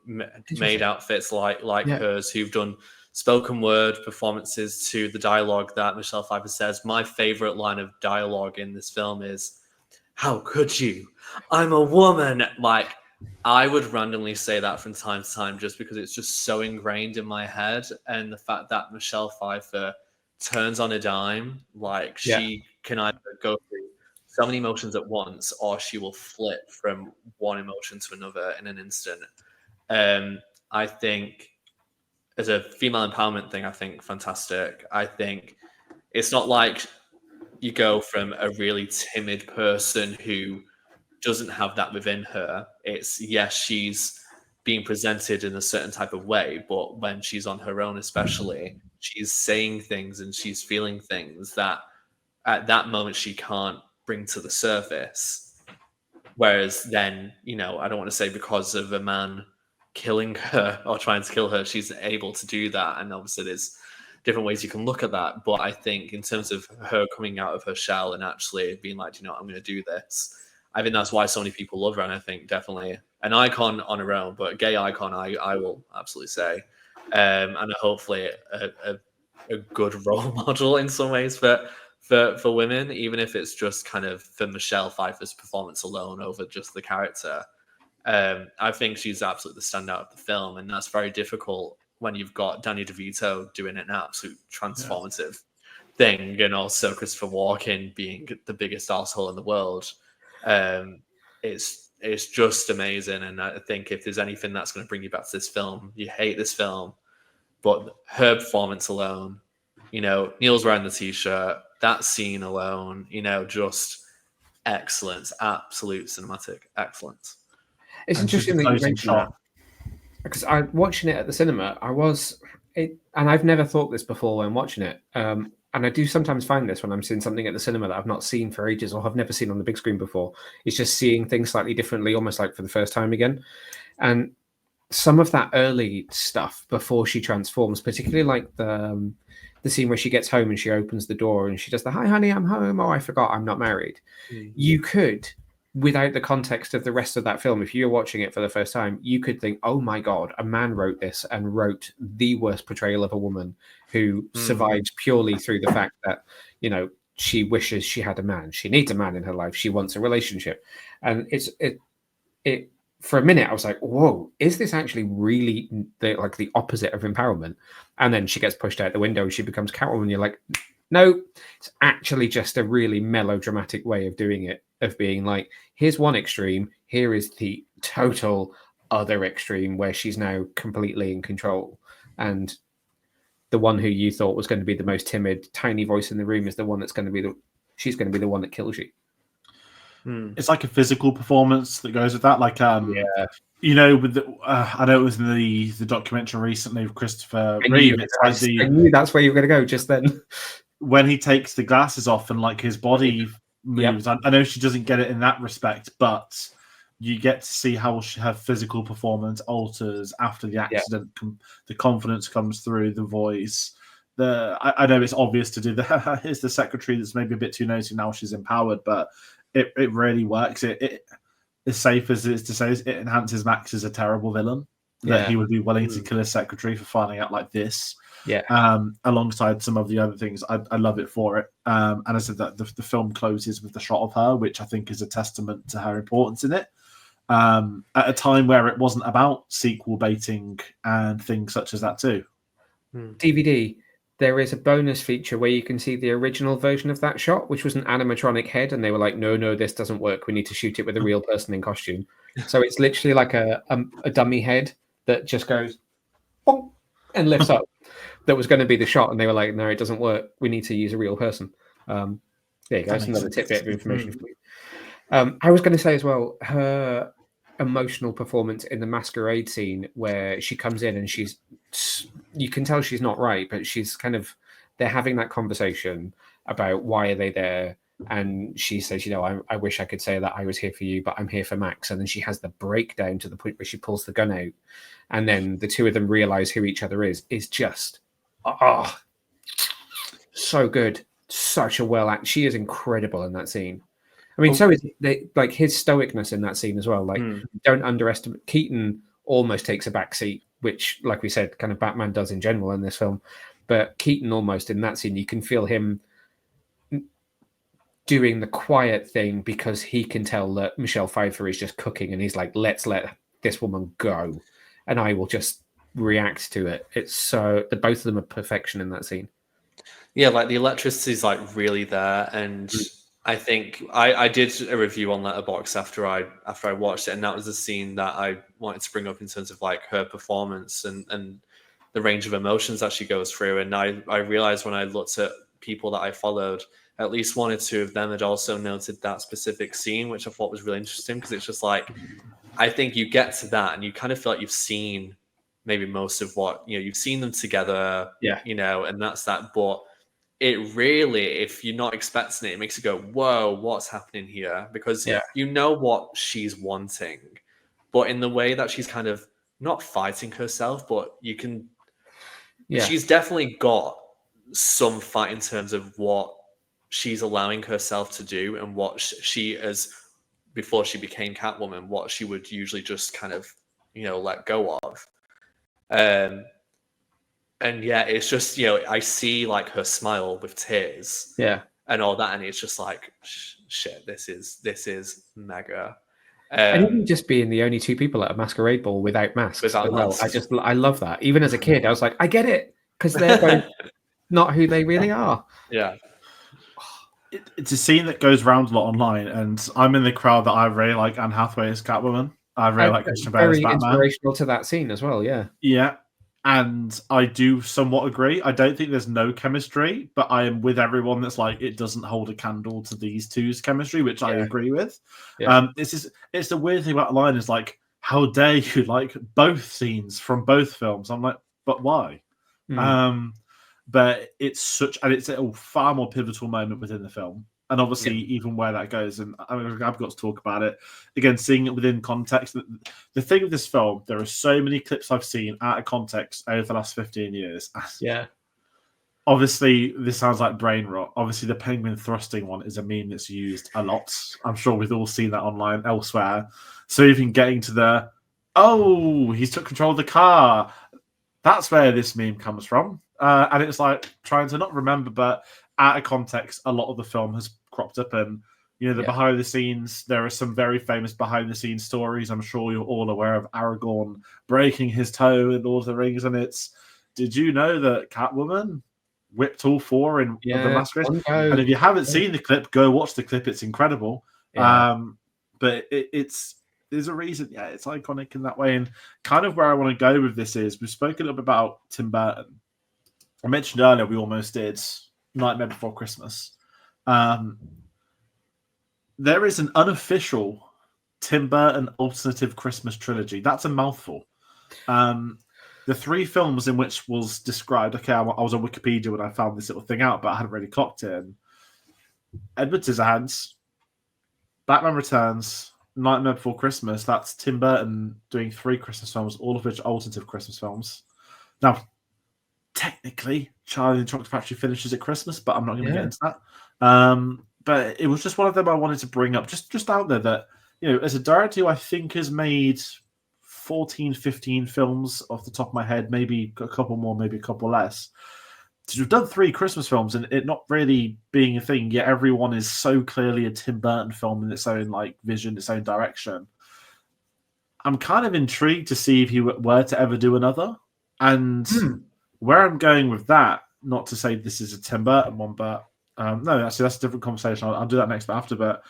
made outfits like hers, who've done spoken word performances to the dialogue that Michelle Pfeiffer says. My favorite line of dialogue in this film is, "How could you? I'm a woman." Like, I would randomly say that from time to time just because it's just so ingrained in my head. And the fact that Michelle Pfeiffer turns on a dime, like she can either go through so many emotions at once, or she will flip from one emotion to another in an instant. I think as a female empowerment thing, I think fantastic. I think it's not like you go from a really timid person who doesn't have that within her. It's, yes, she's being presented in a certain type of way, but when she's on her own, especially, she's saying things and she's feeling things that at that moment she can't bring to the surface. Whereas then, I don't want to say because of a man killing her or trying to kill her, she's able to do that. And obviously there's different ways you can look at that. But I think in terms of her coming out of her shell and actually being like, I'm going to do this, I think that's why so many people love her. And I think definitely an icon on her own, but a gay icon, I will absolutely say. And hopefully a good role model in some ways for women, even if it's just kind of for Michelle Pfeiffer's performance alone over just the character. I think she's absolutely the standout of the film, and that's very difficult when you've got Danny DeVito doing an absolute transformative thing, and also Christopher Walken being the biggest arsehole in the world. It's just amazing, and I think if there's anything that's going to bring you back to this film, you hate this film, but her performance alone, Neil's wearing the t-shirt, that scene alone, just excellence, absolute cinematic excellence. It's interesting that you mentioned that, because I watching it at the cinema, and I've never thought this before when watching it. And I do sometimes find this when I'm seeing something at the cinema that I've not seen for ages or have never seen on the big screen before. It's just seeing things slightly differently, almost like for the first time again. And some of that early stuff before she transforms, particularly like the scene where she gets home and she opens the door and she does the "Hi, honey, I'm home. Oh, I forgot I'm not married." You could, without the context of the rest of that film, if you're watching it for the first time, you could think, oh my God, a man wrote this and wrote the worst portrayal of a woman who survives purely through the fact that, she wishes she had a man. She needs a man in her life. She wants a relationship. And it for a minute, I was like, whoa, is this actually really the opposite of empowerment? And then she gets pushed out the window and she becomes Catwoman. You're like, no, it's actually just a really melodramatic way of doing it, of being like, here's one extreme, here is the total other extreme where she's now completely in control. And the one who you thought was going to be the most timid, tiny voice in the room is the one that's going to be she's going to be the one that kills you. It's like a physical performance that goes with that. Like, with I know it was in the documentary recently with Christopher Reeve. I knew that's where you were going to go just then. When he takes the glasses off and like his body moves. I know she doesn't get it in that respect, but you get to see how her physical performance alters after the accident. The confidence comes through, the voice. I know it's obvious to do here's the secretary that's maybe a bit too nosy now she's empowered, but it really works. It as safe as it is to say, it enhances Max as a terrible villain. That he would be willing to kill his secretary for finding out like this. Yeah. Alongside some of the other things. I love it for it. And I said that the film closes with the shot of her, which I think is a testament to her importance in it. At a time where it wasn't about sequel baiting and things such as that too. DVD, there is a bonus feature where you can see the original version of that shot, which was an animatronic head, and they were like, no, this doesn't work. We need to shoot it with a real person in costume. So it's literally like a dummy head that just goes bonk, and lifts up. That was going to be the shot, and they were like, no, it doesn't work. We need to use a real person. There you go. That's another tidbit of information for you. I was going to say as well, her emotional performance in the masquerade scene where she comes in and you can tell she's not right, but she's they're having that conversation about why are they there, and she says, I wish I could say that I was here for you, but I'm here for Max. And then she has the breakdown to the point where she pulls the gun out, and then the two of them realize who each other is just so good. Such a well act. She is incredible in that scene. I mean, so is his stoicness in that scene as well. Don't underestimate. Keaton almost takes a back seat, which, like we said, kind of Batman does in general in this film. But Keaton almost in that scene, you can feel him doing the quiet thing because he can tell that Michelle Pfeiffer is just cooking, and he's like, let's let this woman go, and I will just react to it. It's so the both of them are perfection in that scene. Yeah, like the electricity is really there, and I think I did a review on Letterboxd after I watched it, and that was the scene that I wanted to bring up in terms of her performance and the range of emotions that she goes through. And I realized when I looked at people that I followed, at least one or two of them had also noted that specific scene, which I thought was really interesting, because it's just I think you get to that and you kind of feel like you've seen maybe most of what, you've seen them together, and that's that. But it really, if you're not expecting it, it makes you go, whoa, what's happening here? Because you know what she's wanting, but in the way that she's kind of not fighting herself, but you can, she's definitely got some fight in terms of what she's allowing herself to do and what she is, before she became Catwoman, what she would usually just kind of, let go of. And it's just, I see her smile with tears, and all that, and it's just shit. This is mega. And even just being the only two people at a masquerade ball without masks. I love that. Even as a kid, I was like, I get it, because they're both not who they really are. Yeah. It's a scene that goes around a lot online, and I'm in the crowd that I really like Anne Hathaway as Catwoman. I really like Christian Bale as Batman. Very inspirational to that scene as well. Yeah. And I do somewhat agree. I don't think there's no chemistry, but I am with everyone that's it doesn't hold a candle to these two's chemistry, which I agree with. It's the weird thing about the line is how dare you like both scenes from both films? I'm like, but why? But it's a far more pivotal moment within the film. And obviously, even where that goes, and I've got to talk about it again, seeing it within context. The thing with this film, there are so many clips I've seen out of context over the last 15 years. Yeah. Obviously, this sounds like brain rot. Obviously, the penguin thrusting one is a meme that's used a lot. I'm sure we've all seen that online elsewhere. So even getting to he's took control of the car. That's where this meme comes from. And it's trying to not remember, but out of context, a lot of the film has cropped up, and behind the scenes, there are some very famous behind the scenes stories. I'm sure you're all aware of Aragorn breaking his toe in Lord of the Rings, and did you know that Catwoman whipped all four in the Masquerade? And if you haven't seen the clip, go watch the clip. It's incredible. But there's a reason. It's iconic in that way. And kind of where I want to go with this is, we've spoken a little bit about Tim Burton. I mentioned earlier we almost did Nightmare Before Christmas. There is an unofficial Tim Burton alternative Christmas trilogy. That's a mouthful. The three films in which was described, I was on Wikipedia when I found this little thing out, but I hadn't really clocked it in. Edward Scissorhands, Batman Returns, Nightmare Before Christmas. That's Tim Burton doing 3 Christmas films, all of which are alternative Christmas films. Now, technically, Charlie and the Chocolate Factory finishes at Christmas, but I'm not going to get into that. But it was just one of them I wanted to bring up, just out there, that as a director who I think has made 14, 15 films off the top of my head, maybe a couple more, maybe a couple less. So we've done 3 Christmas films and it not really being a thing, yet everyone is so clearly a Tim Burton film in its own like vision, its own direction. I'm kind of intrigued to see if he were to ever do another. And where I'm going with that, not to say this is a Tim Burton one, but no, actually that's a different conversation. I'll do that next bit after. But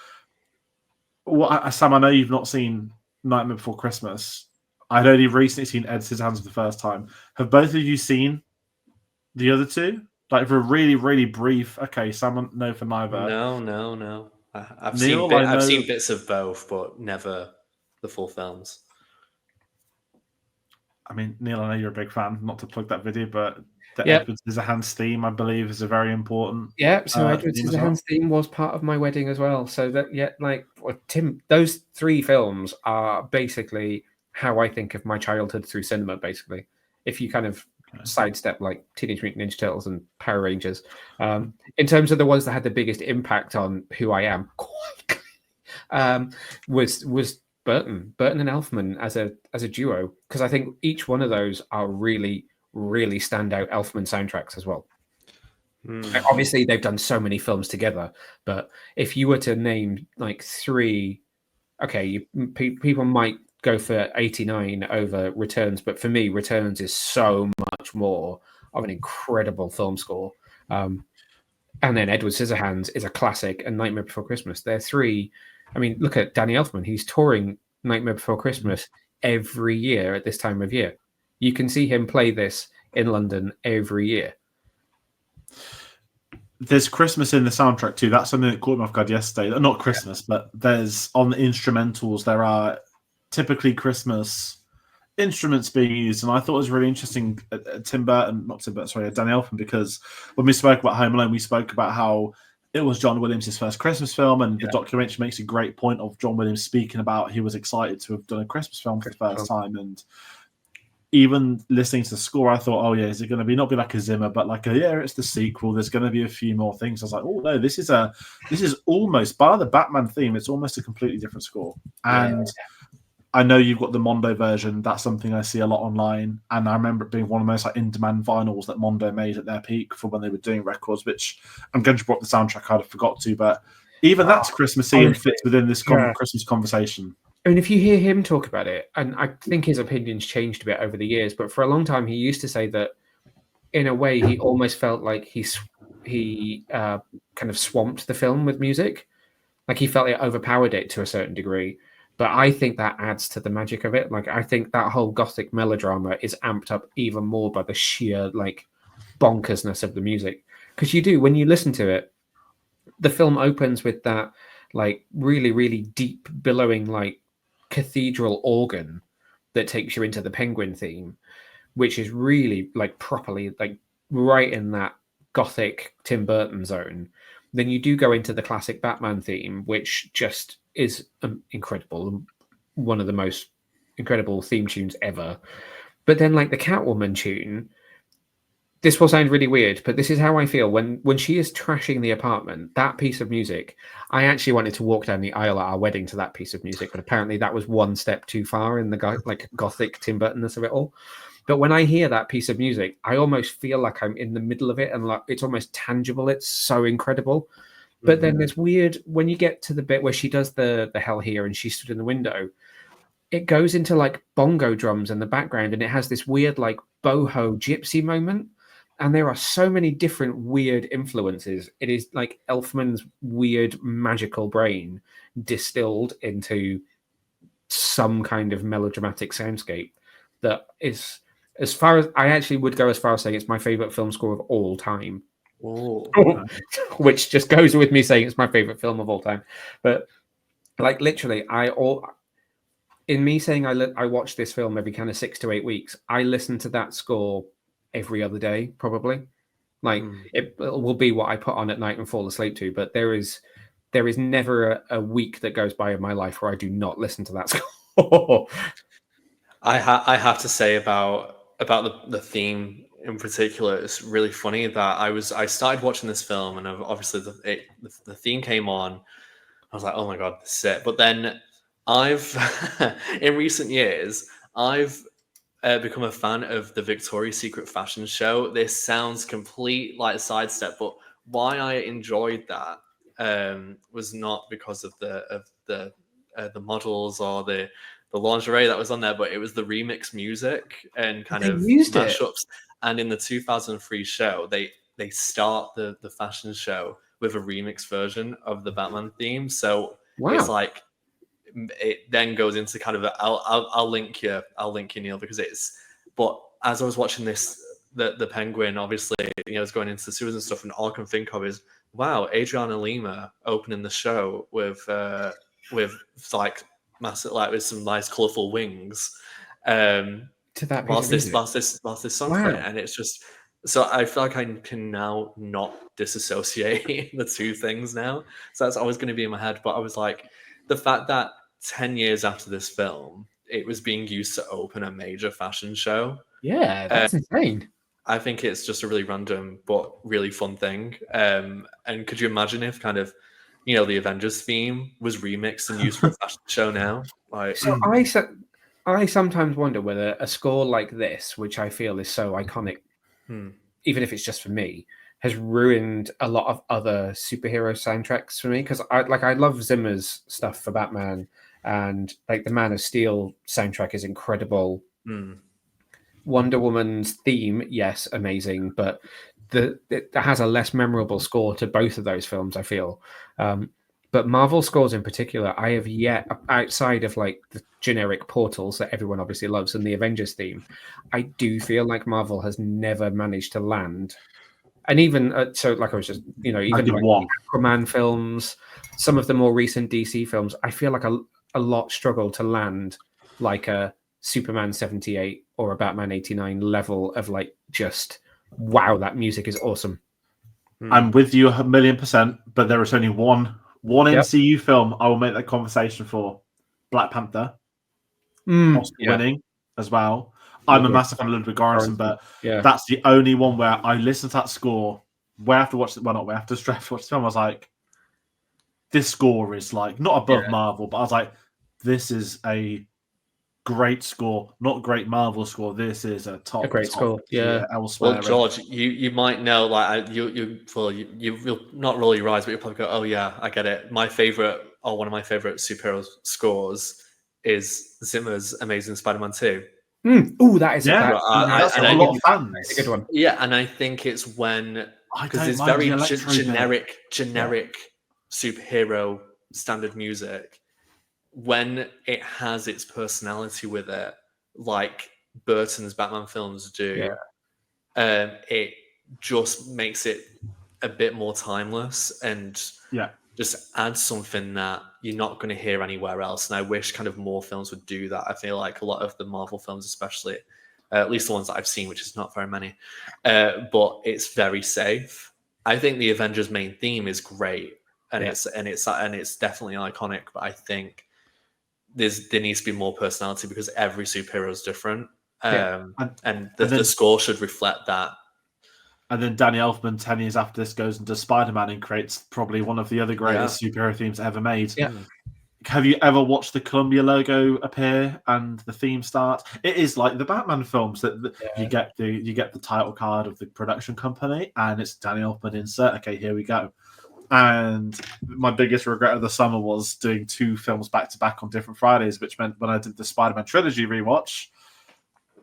Sam, I know you've not seen Nightmare Before Christmas. I'd only recently seen Ed Scissorhands for the first time. Have both of you seen the other 2? Like for a really, really brief. Okay, Sam, no for neither. No. I've Neil, seen bits of both, but never the full films. I mean, Neil, I know you're a big fan. Not to plug that video, but the Yep. Edward Scissorhands theme, I believe, is a very important. Yeah, so Edward theme as well. Scissorhands theme was part of my wedding as well. So that those 3 films are basically how I think of my childhood through cinema. Basically, if you kind of sidestep like Teenage Mutant Ninja Turtles and Power Rangers, in terms of the ones that had the biggest impact on who I am, was Burton and Elfman as a duo, because I think each one of those are really, really standout Elfman soundtracks as well. Obviously, they've done so many films together, but if you were to name like 3, okay, people might go for 89 over Returns, but for me, Returns is so much more of an incredible film score. And then Edward Scissorhands is a classic, and Nightmare Before Christmas. They're 3. I mean, look at Danny Elfman. He's touring Nightmare Before Christmas every year at this time of year. You can see him play this in London every year. There's Christmas in the soundtrack too. That's something that caught me off guard yesterday. Not Christmas, but there's on the instrumentals, there are typically Christmas instruments being used. And I thought it was really interesting, Danny Elfman, because when we spoke about Home Alone, we spoke about how it was John Williams' first Christmas film, and the documentary makes a great point of John Williams speaking about he was excited to have done a Christmas film for the first time. And even listening to the score, I thought, oh yeah, is it going to not be like a Zimmer, but like it's the sequel. There's going to be a few more things. I was like, oh no, this is almost, bar the Batman theme, it's almost a completely different score. And I know you've got the Mondo version. That's something I see a lot online. And I remember it being one of the most like in-demand vinyls that Mondo made at their peak for when they were doing records, which I'm going to brought the soundtrack I'd have forgot to, but even that's Christmassy and fits within this Christmas conversation. I mean, if you hear him talk about it, and I think his opinions changed a bit over the years, but for a long time he used to say that in a way he almost felt like he kind of swamped the film with music. Like he felt it overpowered it to a certain degree. But I think that adds to the magic of it. Like, I think that whole gothic melodrama is amped up even more by the sheer, like, bonkersness of the music. Because you do, when you listen to it, the film opens with that, like, really, really deep, billowing, like, cathedral organ that takes you into the Penguin theme, which is really, like, properly, like, right in that gothic Tim Burton zone. Then you do go into the classic Batman theme, which just is incredible, one of the most incredible theme tunes ever. But then, like the Catwoman tune, this will sound really weird, but this is how I feel when she is trashing the apartment. That piece of music, I actually wanted to walk down the aisle at our wedding to that piece of music, but apparently that was one step too far in the gothic Tim Burtonness of it all. But when I hear that piece of music, I almost feel like I'm in the middle of it, and like it's almost tangible. It's so incredible. But then there's weird, when you get to the bit where she does the hell here and she stood in the window, it goes into like bongo drums in the background, and it has this weird like boho gypsy moment. And there are so many different weird influences. It is like Elfman's weird magical brain distilled into some kind of melodramatic soundscape that is, as far as I actually would go as far as saying it's my favorite film score of all time. Which just goes with me saying it's my favorite film of all time. But like literally, I watch this film every kind of 6 to 8 weeks. I listen to that score every other day, probably. Like it will be what I put on at night and fall asleep to. But there is never a week that goes by in my life where I do not listen to that score. I have to say about the theme in particular, it's really funny that I started watching this film, and obviously the theme came on. I was like, oh my god, this is it. But then I've in recent years I've become a fan of the Victoria's Secret fashion show. This sounds complete like sidestep, but why I enjoyed that was not because of the models or the lingerie that was on there, but it was the remix music and kind They of used it. mashups. And in the 2003 show, they start the fashion show with a remix version of the Batman theme. So it's Wow. like it then goes into kind of I'll link you Neil, because it's, but as I was watching this, the Penguin obviously, is going into the sewers and stuff, and all I can think of is, wow, Adriana Lima opening the show with like massive, like with some nice colourful wings, To that piece of music. whilst this song's Wow. playing, and it's just, so I feel like I can now not disassociate the two things now. So that's always going to be in my head. But I was like, the fact that 10 years after this film, it was being used to open a major fashion show. Yeah, that's insane. I think it's just a really random but really fun thing. And could you imagine if kind of, the Avengers theme was remixed and used for a fashion show now? Like, So I sometimes wonder whether a score like this, which I feel is so iconic, even if it's just for me, has ruined a lot of other superhero soundtracks for me. Because I love Zimmer's stuff for Batman, and like the Man of Steel soundtrack is incredible. Wonder Woman's theme, yes, amazing, but it has a less memorable score to both of those films, I feel. But Marvel scores in particular, I have yet, outside of like the generic portals that everyone obviously loves and the Avengers theme, I do feel like Marvel has never managed to land. And even so, like I was just, even like the Aquaman films, some of the more recent DC films, I feel like a lot struggle to land like a Superman 78 or a Batman 89 level of like just, wow, that music is awesome. I'm with you 1,000,000%, but there is only one MCU film I will make that conversation for. Black Panther. Oscar winning as well. I'm a massive fan of Ludwig Göransson, but that's the only one where I listened to that score. Where I have to watch it, well, not where I have to stress watch the film. I was like, this score is like not above Marvel, but I was like, this is a great score, not great Marvel score. This is a great score. Yeah. Elsewhere. Well, George, you might know, like you'll not roll your eyes, but you'll probably go, "Oh yeah, I get it." My favorite, or one of my favorite superhero scores, is Zimmer's Amazing Spider-Man 2. Oh, that is that's got a lot of fans. It's a good one. Yeah, and I think it's when, because it's very generic superhero standard music. When it has its personality with it, like Burton's Batman films do, it just makes it a bit more timeless and just adds something that you're not going to hear anywhere else. And I wish kind of more films would do that. I feel like a lot of the Marvel films, especially, at least the ones that I've seen, which is not very many, but it's very safe. I think the Avengers main theme is great, and it's definitely iconic. But I think there needs to be more personality, because every superhero is different, and the score should reflect that. And then Danny Elfman, 10 years after this, goes into Spider-Man and creates probably one of the other greatest superhero themes ever made. Yeah. Have you ever watched the Columbia logo appear and the theme start? It is like the Batman films that you get the title card of the production company, and it's Danny Elfman insert. Okay, here we go. And my biggest regret of the summer was doing 2 films back to back on different Fridays, which meant when I did the Spider-Man Trilogy rewatch,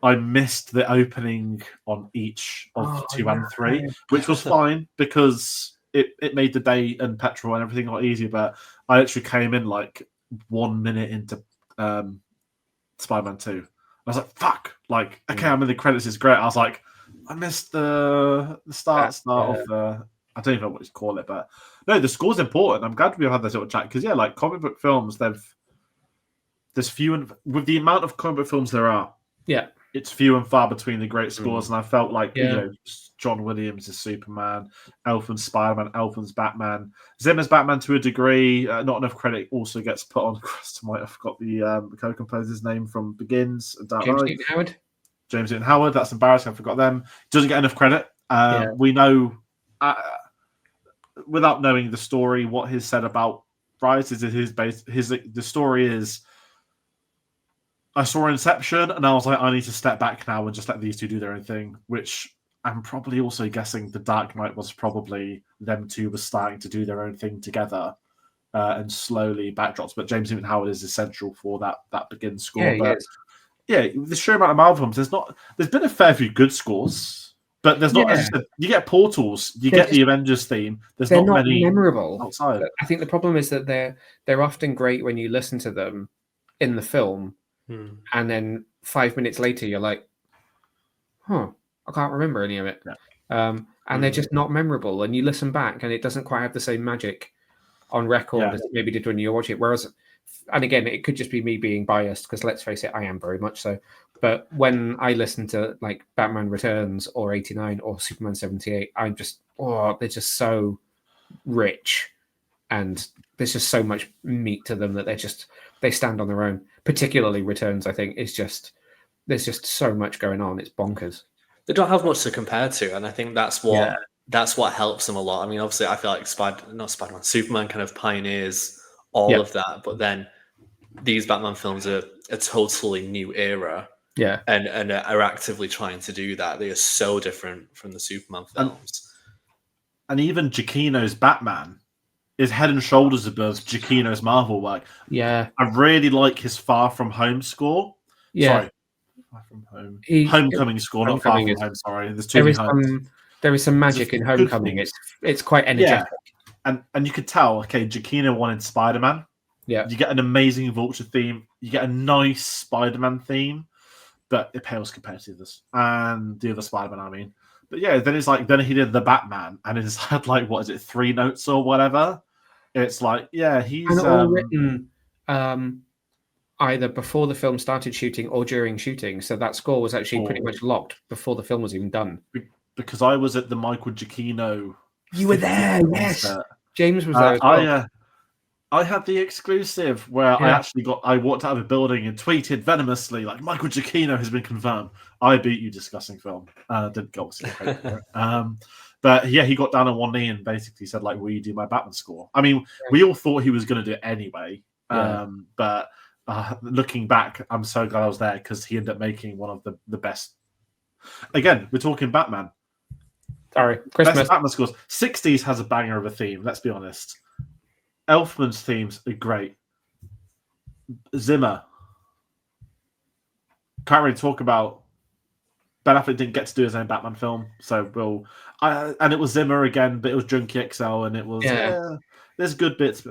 I missed the opening on each of 2 and 3, which was fine because it made the day and petrol and everything a lot easier. But I actually came in like 1 minute into Spider-Man 2. I was like, fuck. Like, okay, I'm in the credits, is great. I was like, I missed the start of the... I don't even know what you call it, but no, the score's important. I'm glad we've had this little chat because, like comic book films, there's few and with the amount of comic book films there are, it's few and far between the great scores. And I felt like John Williams is Superman, Elfman's Spider-Man, Elfman's Batman, Zimmer's Batman to a degree. Not enough credit also gets put on. Christ, I might have forgot the co-composer's name from Begins. James Newton Howard. James Newton Howard. That's embarrassing. I forgot them. Doesn't get enough credit. We know. Without knowing the story, what he's said about Riot is his base. The story is I saw Inception, and I was like, I need to step back now and just let these two do their own thing. Which I'm probably also guessing the Dark Knight was probably them two were starting to do their own thing together, and slowly backdrops. But James Newton Howard is essential for that begin score. Yeah, he But is. yeah, the sheer amount of Marvel films, there's been a fair few good scores, but there's not. As Yeah. you said, you get Portals, you They're get the Avengers theme. There's They're not not many memorable. outside. I think the problem is that they're often great when you listen to them in the film, and then 5 minutes later you're like, "Huh, I can't remember any of it." Yeah. And they're just not memorable. And you listen back, and it doesn't quite have the same magic on record as it maybe did when you watch it. Whereas, and again, it could just be me being biased because let's face it, I am very much so. But when I listen to like Batman Returns or 89 or Superman 78, I'm just, they're just so rich, and there's just so much meat to them that they stand on their own. Particularly Returns, I think, is just there's just so much going on. It's bonkers. They don't have much to compare to, and I think that's what helps them a lot. I mean, obviously, I feel like Superman kind of pioneers all of that, but then these Batman films are a totally new era. Yeah, and are actively trying to do that. They are so different from the Superman films. And even Giacchino's Batman is head and shoulders above Giacchino's Marvel work. Yeah, I really like his Far From Home score. Yeah, Sorry, Far From Home. Homecoming score, not Far From Home. Sorry, there's too many homes. There is some magic in Homecoming. It's quite energetic. Yeah. And you could tell, okay, Giacchino wanted Spider-Man. Yeah. You get an amazing Vulture theme. You get a nice Spider-Man theme, but it pales compared to this. And the other Spider-Man, I mean. But yeah, then it's like, then he did the Batman, and it's had like, what is it, 3 notes or whatever? It's like, yeah, he's... And all written either before the film started shooting or during shooting. So that score was actually pretty much locked before the film was even done. Because I was at the Michael Giacchino... You were there, yes. James was there as well. I had the exclusive where I walked out of a building and tweeted venomously, like, Michael Giacchino has been confirmed. I beat you, discussing film. Didn't go see it. But yeah, he got down on one knee and basically said, like, will you do my Batman score? I mean, we all thought he was going to do it anyway. But looking back, I'm so glad I was there because he ended up making one of the best. Again, we're talking Batman. Sorry, Christmas. Best Batman scores. 60s has a banger of a theme, let's be honest. Elfman's themes are great. Zimmer. Can't really talk about... Ben Affleck didn't get to do his own Batman film, so and it was Zimmer again, but it was Junkie XL, and it was... there's good bits.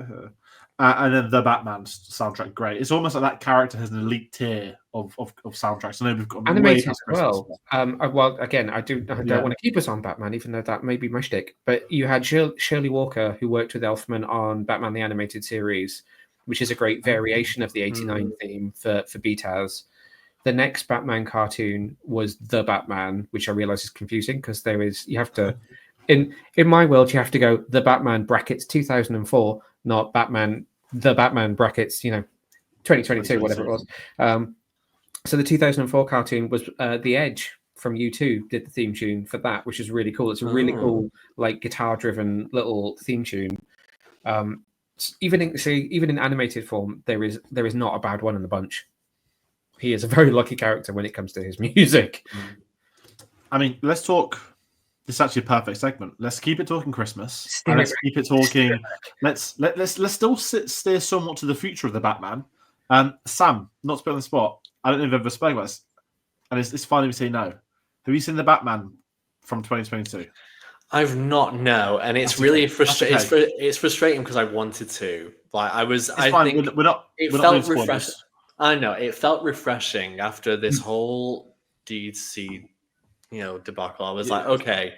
And then the Batman soundtrack, great. It's almost like that character has an elite tier of soundtracks. I know we've got animated as well. Well, again, I don't want to keep us on Batman, even though that may be my shtick. But you had Shirley Walker, who worked with Elfman on Batman the Animated Series, which is a great variation of the '89 theme for BTAS. The next Batman cartoon was The Batman, which I realize is confusing because you have to, in my world, you have to go The Batman brackets 2004, not Batman, The Batman brackets, 2022, whatever it was. So the 2004 cartoon was The Edge from U2 did the theme tune for that, which is really cool. It's a really cool, like, guitar-driven little theme tune. Even in animated form, there is not a bad one in the bunch. He is a very lucky character when it comes to his music. I mean, let's talk. This is actually a perfect segment. Let's keep it talking Christmas. And let's keep it talking. Let's still steer somewhat to the future of the Batman. Sam, not to put on the spot. I don't know if I've ever spoken about this, and it's fine if you say no. Have you seen the Batman from 2022? I've not, no, and it's really frustrating. It's frustrating because I wanted to. Like I was, I think it felt refreshing. I know it felt refreshing after this whole DC, debacle. I was like, okay,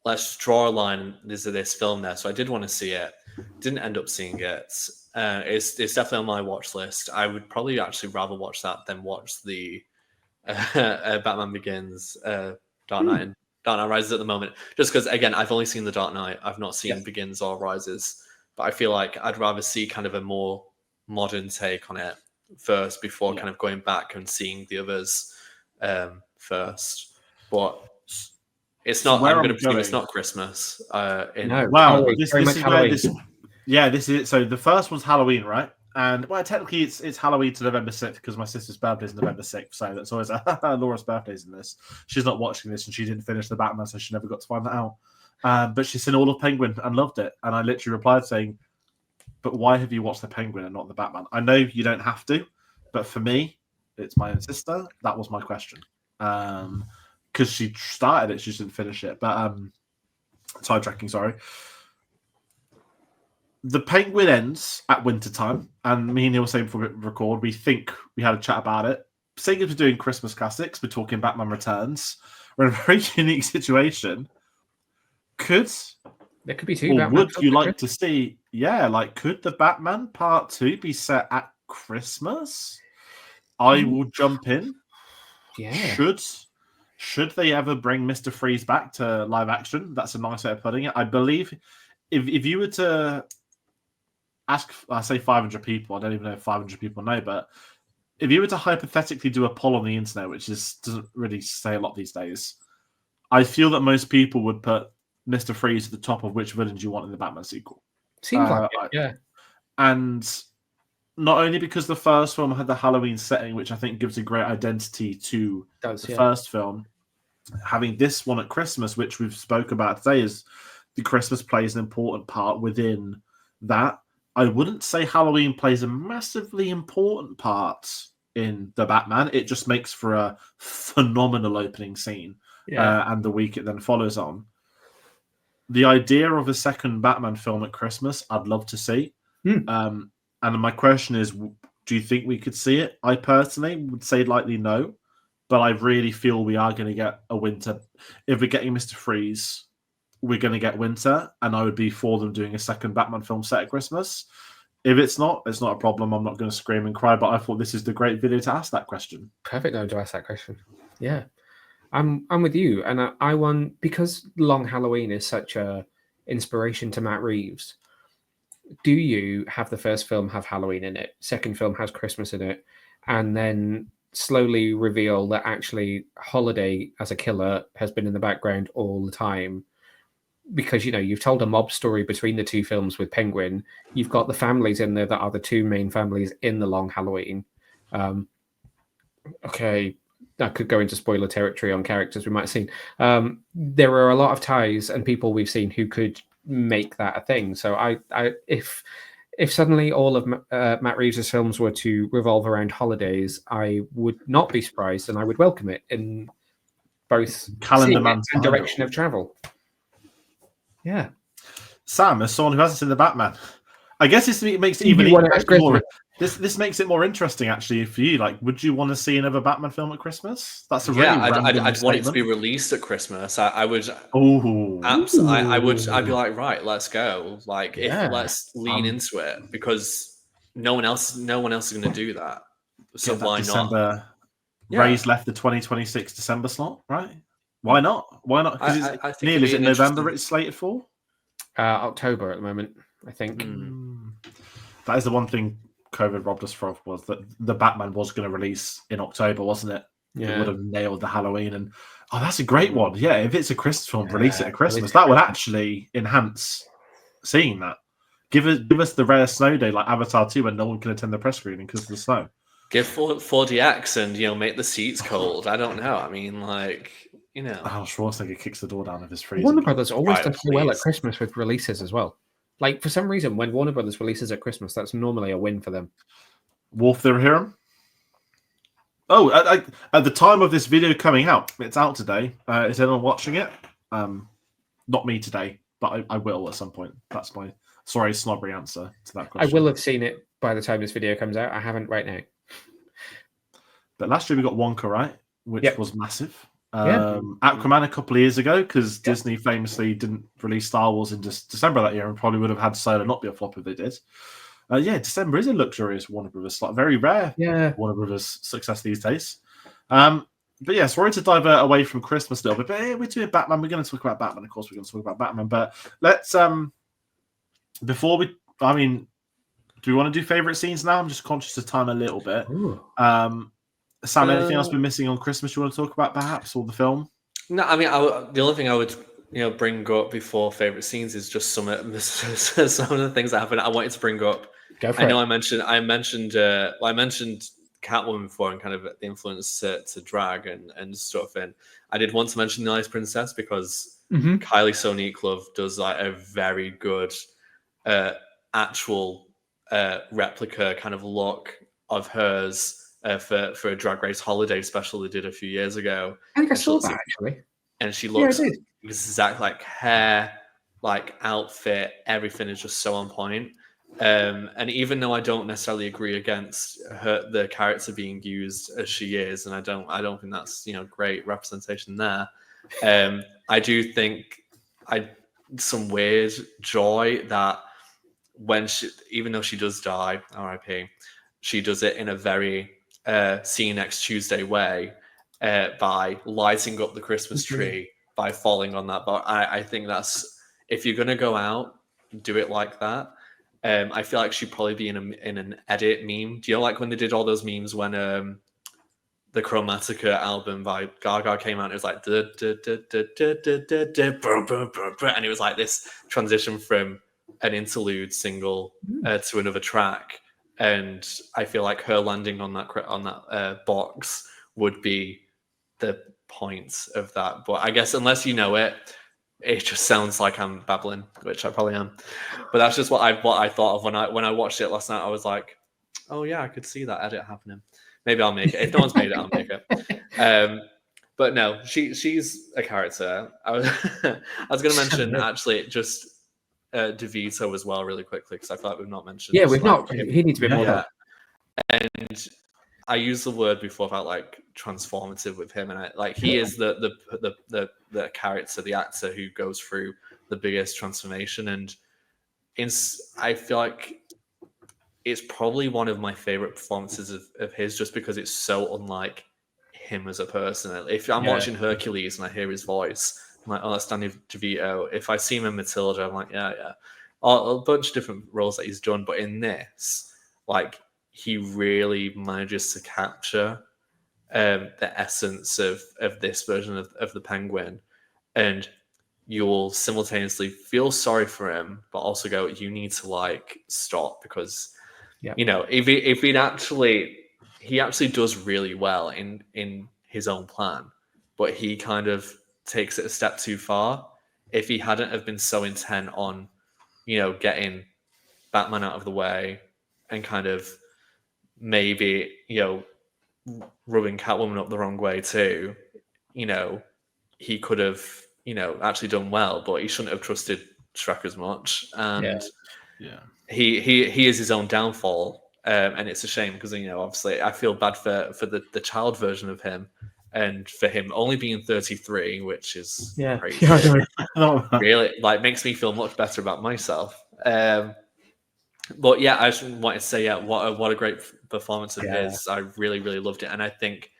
let's draw a line. There's this film there, so I did want to see it. Didn't end up seeing it. It's definitely on my watch list. I would probably actually rather watch that than watch the Batman Begins, Dark Knight Rises at the moment. Just because, again, I've only seen the Dark Knight. I've not seen Begins or Rises, but I feel like I'd rather see kind of a more modern take on it first before kind of going back and seeing the others first. But it's not. I'm going to presume it's not Christmas. Wow, this is Halloween. This is it. So the first one's Halloween, right? And well, technically it's Halloween to November 6th because my sister's birthday is November 6th, so that's always Laura's birthday's in this. She's not watching this and she didn't finish the Batman, so she never got to find that out. But she's seen all of Penguin and loved it. And I literally replied saying, but why have you watched the Penguin and not the Batman? I know you don't have to, but for me, it's my own sister. That was my question. Because she started it, she just didn't finish it. But sidetracking, sorry. The Penguin ends at wintertime, and me and Neil were saying before we record, we think we had a chat about it. Seeing as we're doing Christmas classics, we're talking Batman Returns. We're in a very unique situation. There could be two. Or Batman would films you at like to see? Yeah, like could the Batman Part 2 be set at Christmas? I will jump in. Yeah. Should they ever bring Mr. Freeze back to live action? That's a nice way of putting it. I believe if you were to ask, I say 500 people, I don't even know if 500 people know, but if you were to hypothetically do a poll on the internet, which doesn't really say a lot these days, I feel that most people would put Mr. Freeze at the top of which villains you want in the Batman sequel. Seems like it, yeah. And not only because the first film had the Halloween setting, which I think gives a great identity to the first film, having this one at Christmas, which we've spoke about today, is the Christmas plays an important part within that. I wouldn't say Halloween plays a massively important part in the Batman. It just makes for a phenomenal opening scene, and the week it then follows on. The idea of a second Batman film at Christmas, I'd love to see. And my question is, do you think we could see it? I personally would say likely no, but I really feel we are going to get a winter. If we're getting Mr. Freeze, we're going to get winter, and I would be for them doing a second Batman film set at Christmas. If it's not a problem. I'm not going to scream and cry, but I thought this is the great video to ask that question. Perfect time to ask that question. Yeah. I'm with you, and I want, because Long Halloween is such a inspiration to Matt Reeves. Do you have the first film have Halloween in it, second film has Christmas in it, and then slowly reveal that actually Holiday as a killer has been in the background all the time? Because, you know, you've told a mob story between the two films with Penguin. You've got the families in there that are the two main families in the Long Halloween. Okay, that could go into spoiler territory on characters we might have seen. There are a lot of ties and people we've seen who could make that a thing. So if suddenly all of Matt Reeves' films were to revolve around holidays, I would not be surprised, and I would welcome it in both calendar month and direction of travel. Yeah. Sam, as someone who hasn't seen the Batman, I guess this makes it even more. This makes it more interesting, actually, for you. Like, would you want to see another Batman film at Christmas? That's a really I'd want it to be released at Christmas. I would. Oh, I would. I'd be like, right, let's go. Like, let's lean into it, because no one else is going to do that. So why not? Ray's left the 2026 December slot, right? Why not? Why not? Because Neil, is it November it's slated for? October at the moment, I think. That is the one thing COVID robbed us from, was that the Batman was going to release in October, wasn't it? Yeah. It would have nailed the Halloween. And that's a great one. Yeah, if it's a Christmas film, release it at Christmas. That would actually enhance seeing that. Give us the rare snow day like Avatar 2 when no one can attend the press screening because of the snow. Give 4DX and make the seats cold. I don't know. I mean, like, Schwarzenegger kicks the door down of his freezer. Warner Brothers always does so well at Christmas with releases as well. Like, for some reason, when Warner Brothers releases at Christmas, that's normally a win for them. Wolf the Hero? Oh, at the time of this video coming out, it's out today. Is anyone watching it? Not me today, but I will at some point. That's my snobbery answer to that question. I will have seen it by the time this video comes out. I haven't right now. But last year we got Wonka, right? Which was massive. Aquaman a couple of years ago, because Disney famously didn't release Star Wars in December that year, and probably would have had Solo not be a flop if they did. December is a luxurious Warner Brothers slot, very rare Warner Brothers success these days. But sorry to divert away from Christmas a little bit, but we're doing Batman. We're going to talk about Batman, of course. We're going to talk about Batman, but let's do we want to do favorite scenes now? I'm just conscious of time a little bit. Sam, anything else we're missing on Christmas you want to talk about, perhaps, or the film? No, I mean, the only thing I would bring up before favorite scenes is just some of the things that happened. I wanted to bring up Go for I it. know I mentioned Catwoman before and kind of the influence to drag and stuff. And I did want to mention The Ice Princess because Mhm. Kylie Sonique Love does like a very good actual replica kind of look of hers for a Drag Race holiday special they did a few years ago. I think I And she saw looks that actually. and she Yeah, I looks did. exact like hair, like outfit, everything is just so on point. And even though I don't necessarily agree against the character being used as she is, and I don't think that's great representation there. I do think some weird joy that when she, even though she does die, R.I.P., she does it in a very see you next Tuesday way by lighting up the Christmas tree by falling on that. But I think that's, if you're gonna go out, do it like that. I feel like she'd probably be in an edit meme. Do you know, like when they did all those memes when the Chromatica album by Gaga came out, and it was like and it was like this transition from an interlude single to another track. And I feel like her landing on that box would be the point of that. But I guess unless you know it, it just sounds like I'm babbling, which I probably am. But that's just what I thought of when I watched it last night. I was like, oh yeah, I could see that edit happening. Maybe I'll make it. If no one's made it, I'll make it. But no, she's a character. I was going to mention actually just DeVito as well, really quickly, because I feel like we've not mentioned. Yeah, we've not. He needs a bit more. Yeah. And I used the word before about like transformative with him, and he is the character, the actor who goes through the biggest transformation, and I feel like it's probably one of my favorite performances of his, just because it's so unlike him as a person. If I'm watching Hercules and I hear his voice, I'm like, oh, that's Danny DeVito. If I see him in Matilda, I'm like, yeah. A bunch of different roles that he's done, but in this, like, he really manages to capture the essence of this version of the Penguin, and you'll simultaneously feel sorry for him, but also go, you need to like stop, because if he actually does really well in his own plan, but he kind of takes it a step too far. If he hadn't have been so intent on getting Batman out of the way and kind of maybe rubbing Catwoman up the wrong way too, he could have actually done well, but he shouldn't have trusted Shrek as much. And he is his own downfall, and it's a shame because obviously I feel bad for the child version of him, and for him only being 33, which is crazy. Really, like, makes me feel much better about myself. But yeah, I just wanted to say, what a great performance of his. I really, really loved it, and I think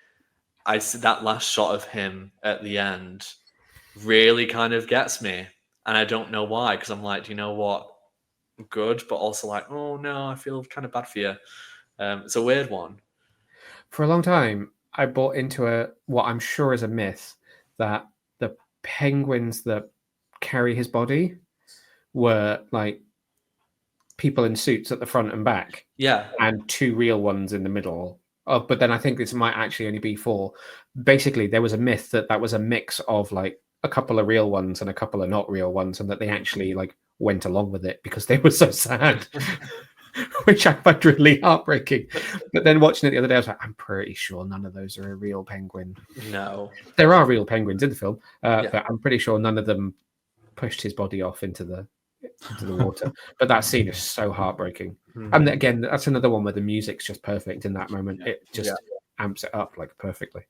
I see that last shot of him at the end really kind of gets me, and I don't know why, because I'm like, do you know what? Good, but also like, oh no, I feel kind of bad for you. It's a weird one. For a long time, I bought into what I'm sure is a myth, that the penguins that carry his body were like people in suits at the front and back. Yeah. And two real ones in the middle. Oh, but then I think this might actually only be four. Basically, there was a myth that was a mix of like a couple of real ones and a couple of not real ones, and that they actually like went along with it because they were so sad, which I find really heartbreaking. But then watching it the other day, I was like, I'm pretty sure none of those are a real penguin. No. There are real penguins in the film, but I'm pretty sure none of them pushed his body off into the water. But that scene is so heartbreaking. And again, that's another one where the music's just perfect in that moment. It just amps it up like perfectly.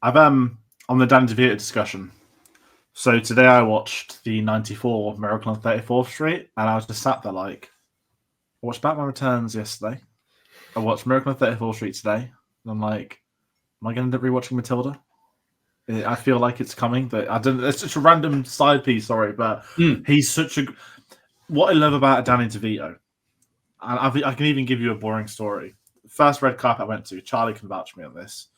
I've on the Danny DeVito discussion. So today I watched the 94 Miracle on 34th Street, and I was just sat there like, I watched Batman Returns yesterday. I watched Miracle on 34th Street today. And I'm like, am I going to end up rewatching Matilda? I feel like it's coming, but I don't. It's such a random side piece, sorry, but he's such a. What I love about Danny DeVito, and I can even give you a boring story. First red carpet I went to, Charlie can vouch for me on this.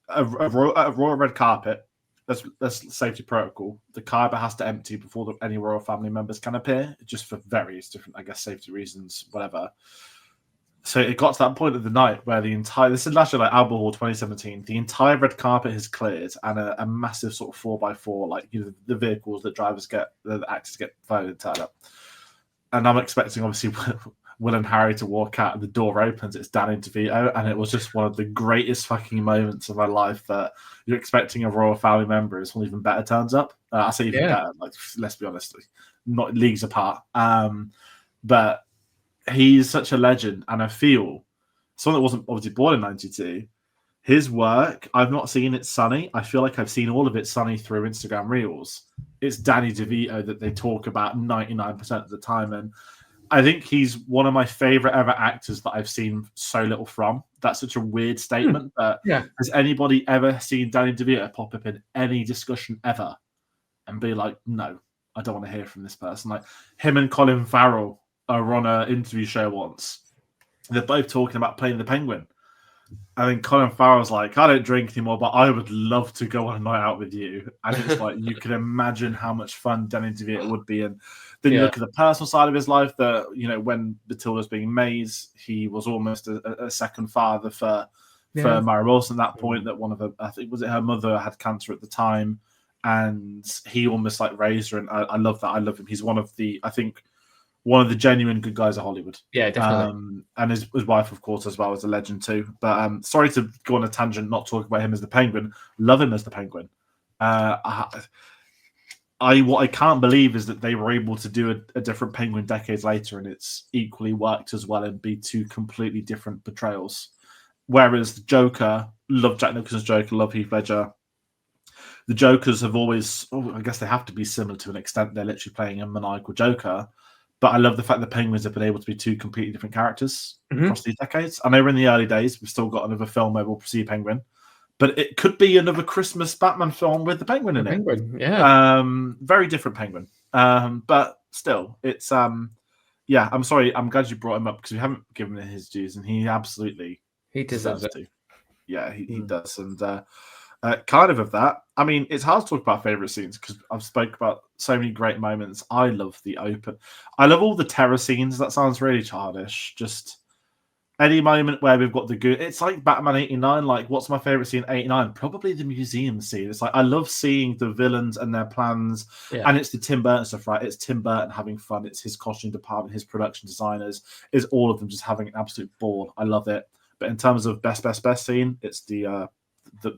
A royal red carpet, That's safety protocol. The Khyber has to empty before any royal family members can appear, just for various different, I guess, safety reasons, whatever. So it got to that point of the night where this is actually like Albert Hall 2017, the entire red carpet has cleared and a massive sort of 4x4, like, you know, the vehicles that the actors get voted turn up. And I'm expecting, obviously, Will and Harry to walk out and the door opens, it's Danny DeVito, and it was just one of the greatest fucking moments of my life that you're expecting a royal family member, and someone even better turns up. I say even better, like, let's be honest, not leagues apart. But he's such a legend, and I feel someone that wasn't obviously born in 92, his work, I've not seen it sunny. I feel like I've seen all of it sunny through Instagram Reels. It's Danny DeVito that they talk about 99% of the time, and I think he's one of my favorite ever actors that I've seen so little from. That's such a weird statement, but has anybody ever seen Danny DeVito pop up in any discussion ever and be like, no, I don't want to hear from this person? Like, him and Colin Farrell are on an interview show once. They're both talking about playing the Penguin. I think Colin Farrell's like, I don't drink anymore, but I would love to go on a night out with you. And it's like, you can imagine how much fun Danny DeVito would be. And then you look at the personal side of his life, that, you know, when Matilda's being made, he was almost a second father for Mara Wilson at that point, that one of her, I think, was it her mother, had cancer at the time. And he almost like raised her. And I love that. I love him. He's one of the genuine good guys of Hollywood. Yeah, definitely. And his wife, of course, as well, is a legend too. But sorry to go on a tangent, not talk about him as the Penguin. Love him as the Penguin. What I can't believe is that they were able to do a different Penguin decades later, and it's equally worked as well and be two completely different portrayals. Whereas the Joker, love Jack Nicholson's Joker, love Heath Ledger. The Jokers have always, I guess they have to be similar to an extent. They're literally playing a maniacal Joker. But I love the fact that Penguins have been able to be two completely different characters across these decades. I know we're in the early days. We've still got another film where we'll see Penguin. But it could be another Christmas Batman film with the Penguin in it. Penguin, yeah. Very different Penguin. But still, it's... I'm sorry. I'm glad you brought him up, because we haven't given him his dues, and he absolutely... He deserves it. To. Yeah, he does. And... kind of that. I mean, it's hard to talk about favorite scenes because I've spoke about so many great moments. I love the open. I love all the terror scenes. That sounds really childish. Just any moment where we've got the good. It's like Batman 89. Like, what's my favorite scene? 89. Probably the museum scene. It's like, I love seeing the villains and their plans. Yeah. And it's the Tim Burton stuff, right? It's Tim Burton having fun. It's his costume department, his production designers. It's all of them just having an absolute ball. I love it. But in terms of best scene, it's the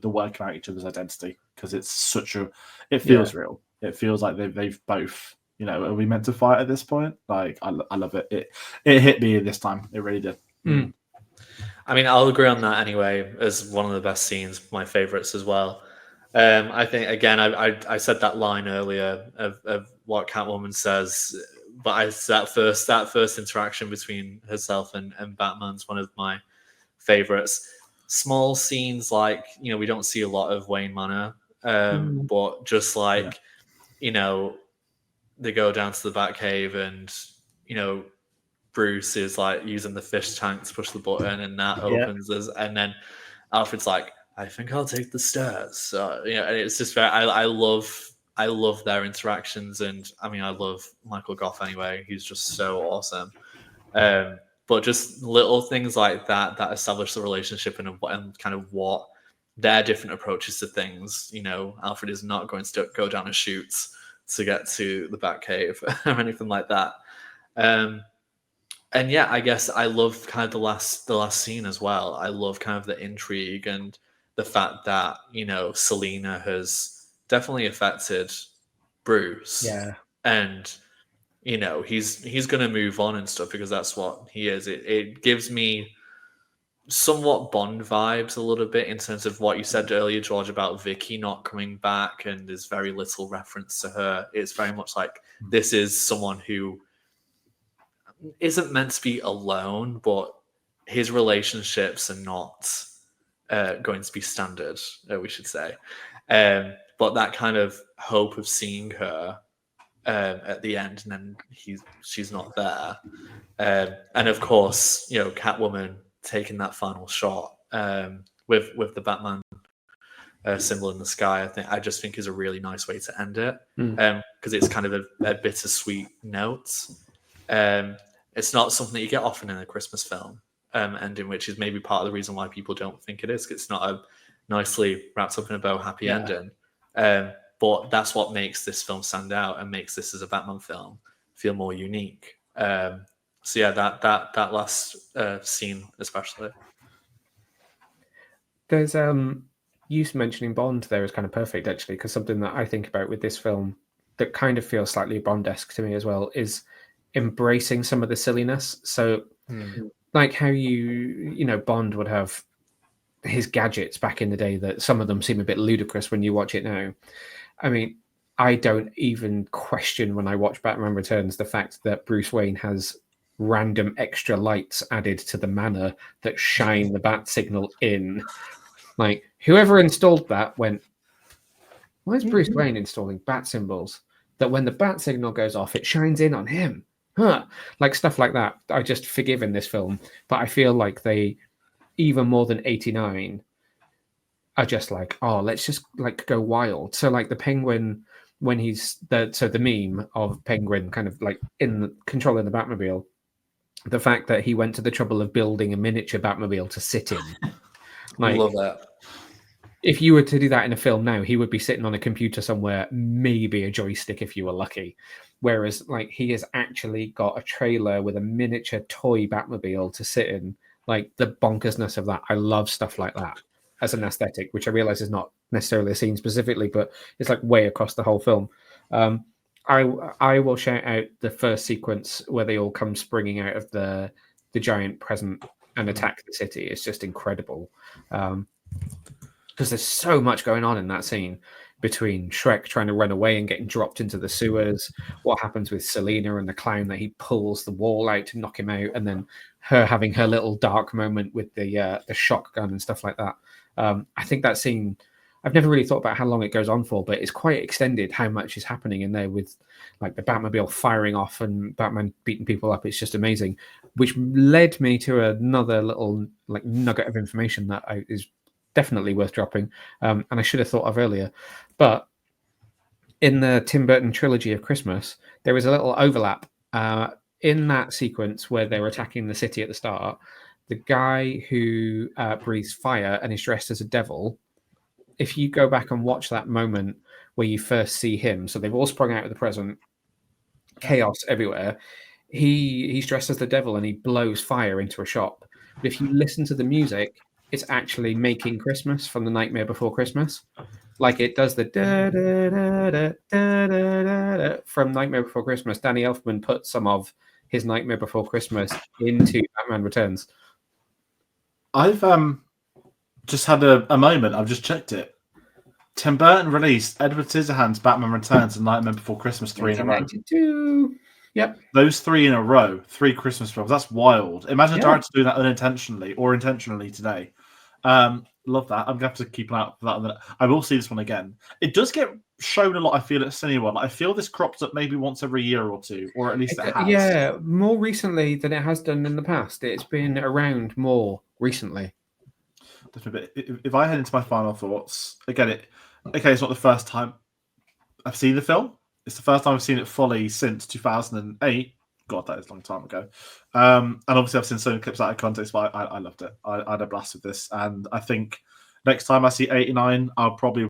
working out each other's identity, because it's such a, it feels real. It feels like they've both, you know, are we meant to fight at this point? Like, I love it. It hit me this time. It really did. I mean, I'll agree on that anyway, as one of the best scenes, my favorites as well. I think, again, I said that line earlier of what Catwoman says, but that first interaction between herself and Batman's one of my favorites. Small scenes, like, you know, we don't see a lot of Wayne Manor, but just like, you know, they go down to the Batcave and, you know, Bruce is like using the fish tank to push the button, and that opens and then Alfred's like, I think I'll take the stairs. So, you know, and it's just very, I love their interactions, and I mean, I love Michael Gough anyway. He's just so awesome. But just little things like that establish the relationship and kind of what their different approaches to things. You know, Alfred is not going to go down a chute to get to the Batcave or anything like that. And yeah, I guess I love kind of the last scene as well. I love kind of the intrigue and the fact that, you know, Selena has definitely affected Bruce. Yeah. And, you know, he's going to move on and stuff, because that's what he is. It gives me somewhat Bond vibes a little bit, in terms of what you said earlier, George, about Vicky not coming back, and there's very little reference to her. It's very much like, this is someone who isn't meant to be alone, but his relationships are not going to be standard, we should say. But that kind of hope of seeing her at the end, and then she's not there. And of course, you know, Catwoman taking that final shot with the Batman symbol in the sky, I just think is a really nice way to end it, because it's kind of a bittersweet note. It's not something that you get often in a Christmas film, ending, which is maybe part of the reason why people don't think it is. 'Cause it's not a nicely wrapped up in a bow happy ending. But that's what makes this film stand out and makes this as a Batman film feel more unique. So yeah, that last scene especially. There's you mentioning Bond there is kind of perfect actually, because something that I think about with this film that kind of feels slightly Bond-esque to me as well is embracing some of the silliness. So like how you know Bond would have his gadgets back in the day that some of them seem a bit ludicrous when you watch it now. I mean, I don't even question when I watch Batman Returns the fact that Bruce Wayne has random extra lights added to the manor that shine the bat signal in. Like, whoever installed that went, why is Bruce Wayne installing bat symbols that when the bat signal goes off, it shines in on him? Huh. Like, stuff like that. I just forgive in this film, but I feel like they, even more than 89, are just like, oh, let's just like go wild. So like the Penguin, when he's the meme of Penguin kind of like in controlling the Batmobile, the fact that he went to the trouble of building a miniature Batmobile to sit in. Like, Love that. If you were to do that in a film now, he would be sitting on a computer somewhere, maybe a joystick if you were lucky. Whereas like he has actually got a trailer with a miniature toy Batmobile to sit in. Like the bonkersness of that. I love stuff like that as an aesthetic, which I realize is not necessarily a scene specifically, but it's like way across the whole film. I will shout out the first sequence where they all come springing out of the giant present and attack the city. It's just incredible. Because there's so much going on in that scene between Shrek trying to run away and getting dropped into the sewers, what happens with Selena and the clown that he pulls the wall out to knock him out, and then her having her little dark moment with the shotgun and stuff like that. I think that scene, I've never really thought about how long it goes on for, but it's quite extended how much is happening in there with like the Batmobile firing off and Batman beating people up. It's just amazing, which led me to another little like nugget of information that is definitely worth dropping, and I should have thought of earlier. But in the Tim Burton trilogy of Christmas, there is a little overlap in that sequence where they're attacking the city at the start. The guy who breathes fire and is dressed as a devil, if you go back and watch that moment where you first see him, so they've all sprung out of the present, chaos everywhere, he's dressed as the devil and he blows fire into a shop. But if you listen to the music, it's actually Making Christmas from The Nightmare Before Christmas. Like it does the da da da da da da da from Nightmare Before Christmas. Danny Elfman put some of his Nightmare Before Christmas into Batman Returns. I've just had a moment. I've just checked it. Tim Burton released Edward Scissorhands' Batman Returns and Nightmare Before Christmas 3 in a row. 1992. Yep. Those 3 in a row, 3 Christmas films. That's wild. Imagine trying to do that unintentionally or intentionally today. Love that. I'm going to have to keep an eye out for that. I will see this one again. It does get shown a lot, I feel, at Cineworld. I feel this crops up maybe once every year or two, or at least it has. Yeah, more recently than it has done in the past. It's been around more recently. But if I head into my final thoughts, again, it's not the first time I've seen the film. It's the first time I've seen it fully since 2008. God, that is a long time ago. And obviously I've seen so many clips out of context, but I loved it. I had a blast with this. And I think next time I see 89, I'll probably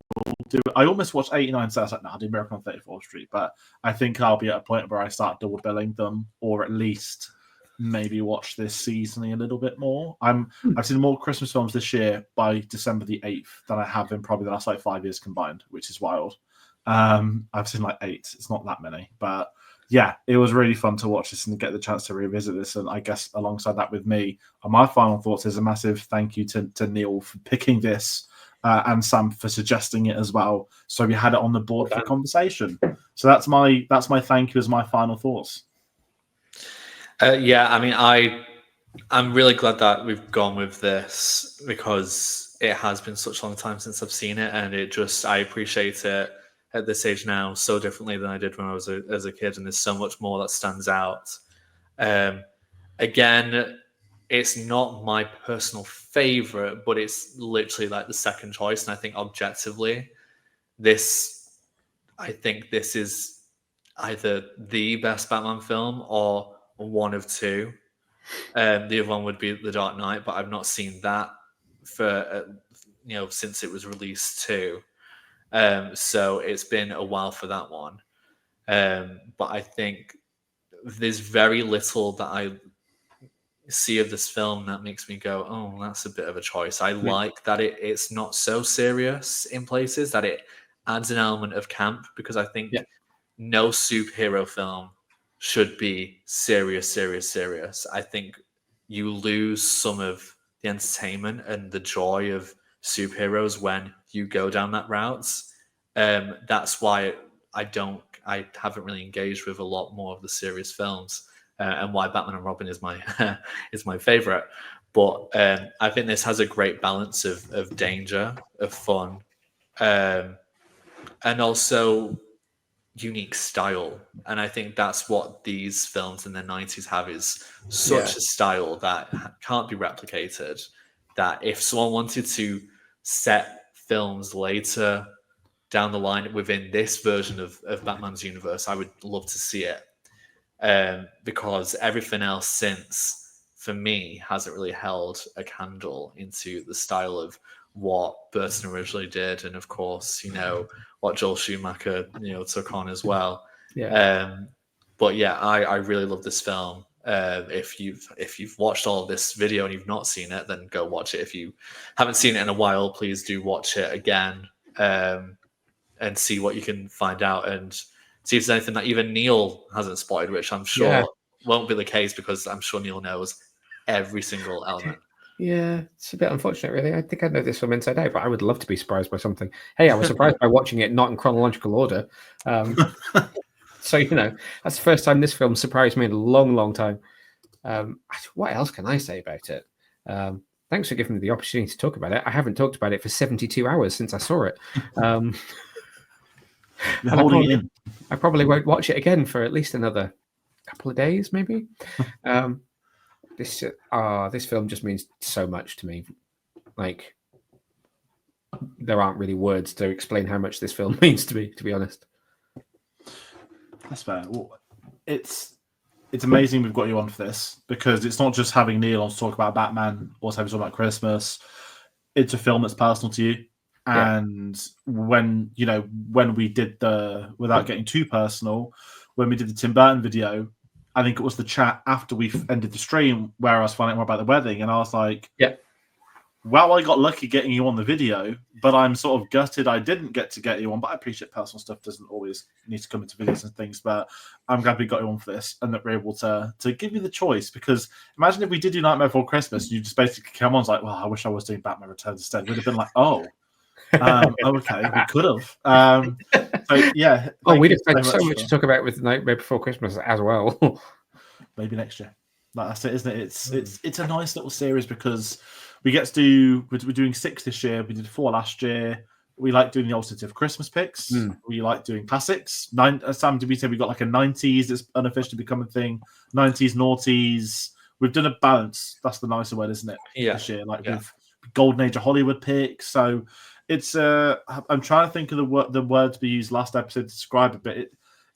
do it. I almost watched 89, so I was like, no, I'll do Miracle on 34th Street. But I think I'll be at a point where I start double billing them, or at least maybe watch this seasonally a little bit more. I've seen more Christmas films this year by December the 8th than I have in probably the last 5 years combined, which is wild. I've seen 8. It's not that many, but yeah, it was really fun to watch this and get the chance to revisit this. And I guess alongside that with me, my final thoughts is a massive thank you to Neil for picking this and Sam for suggesting it as well. So we had it on the board for conversation. So that's my thank you as my final thoughts. Yeah, I mean, I'm really glad that we've gone with this because it has been such a long time since I've seen it, and I appreciate it at this age now so differently than I did when I was as a kid, and there's so much more that stands out. Again, it's not my personal favorite, but it's literally like the second choice. And I think objectively, I think this is either the best Batman film or one of two. The other one would be The Dark Knight, but I've not seen that for since it was released too. So it's been a while for that one. But I think there's very little that I see of this film that makes me go, oh, that's a bit of a choice. I like that it's not so serious in places, that it adds an element of camp, because I think no superhero film should be serious. I think you lose some of the entertainment and the joy of superheroes when you go down that route. That's why I haven't really engaged with a lot more of the serious films, and why Batman and Robin is my is my favorite. But I think this has a great balance of danger, of fun, and also unique style. And I think that's what these films in the 90s have, is such a style that can't be replicated, that if someone wanted to set films later down the line within this version of Batman's universe, I would love to see it. Because everything else since, for me, hasn't really held a candle into the style of what Burton originally did, and of course, what Joel Schumacher, took on as well. But yeah, I really love this film. If you've watched all of this video and you've not seen it, then go watch it. If you haven't seen it in a while, please do watch it again, and see what you can find out, and see if there's anything that even Neil hasn't spotted, which I'm sure won't be the case, because I'm sure Neil knows every single element. Yeah, it's a bit unfortunate, really. I think I know this film inside out, but I would love to be surprised by something. Hey, I was surprised by watching it not in chronological order. So, that's the first time this film surprised me in a long, long time. What else can I say about it? Thanks for giving me the opportunity to talk about it. I haven't talked about it for 72 hours since I saw it. I probably won't watch it again for at least another couple of days, maybe. This film just means so much to me. Like, there aren't really words to explain how much this film means to me, to be honest. That's fair. Well, it's amazing we've got you on for this, because it's not just having Neil on to talk about Batman, also having to talk about Christmas. It's a film that's personal to you. And when we did without getting too personal, when we did the Tim Burton video, I think it was the chat after we ended the stream where I was finding out more about the wedding, and I was like, well, I got lucky getting you on the video, but I'm sort of gutted I didn't get you on. But I appreciate personal stuff doesn't always need to come into videos and things, but I'm glad we got you on for this, and that we're able to give you the choice. Because imagine if we did do Nightmare Before Christmas, you just basically come on like, well, I wish I was doing Batman Returns instead. We'd have been like, okay, we could have. So yeah. We'd have had so much to talk about with Nightmare Before Christmas as well. Maybe next year. That's it, isn't it? It's a nice little series, because we get to do. We're doing 6 this year. We did 4 last year. We like doing the alternative Christmas picks. We like doing classics. Sam, did we say we got like a 90s that's unofficially become a thing? 90s, noughties. We've done a balance. That's the nicer word, isn't it? Yeah. This year, with Golden Age of Hollywood picks. So it's I'm trying to think of the words we used last episode to describe it, but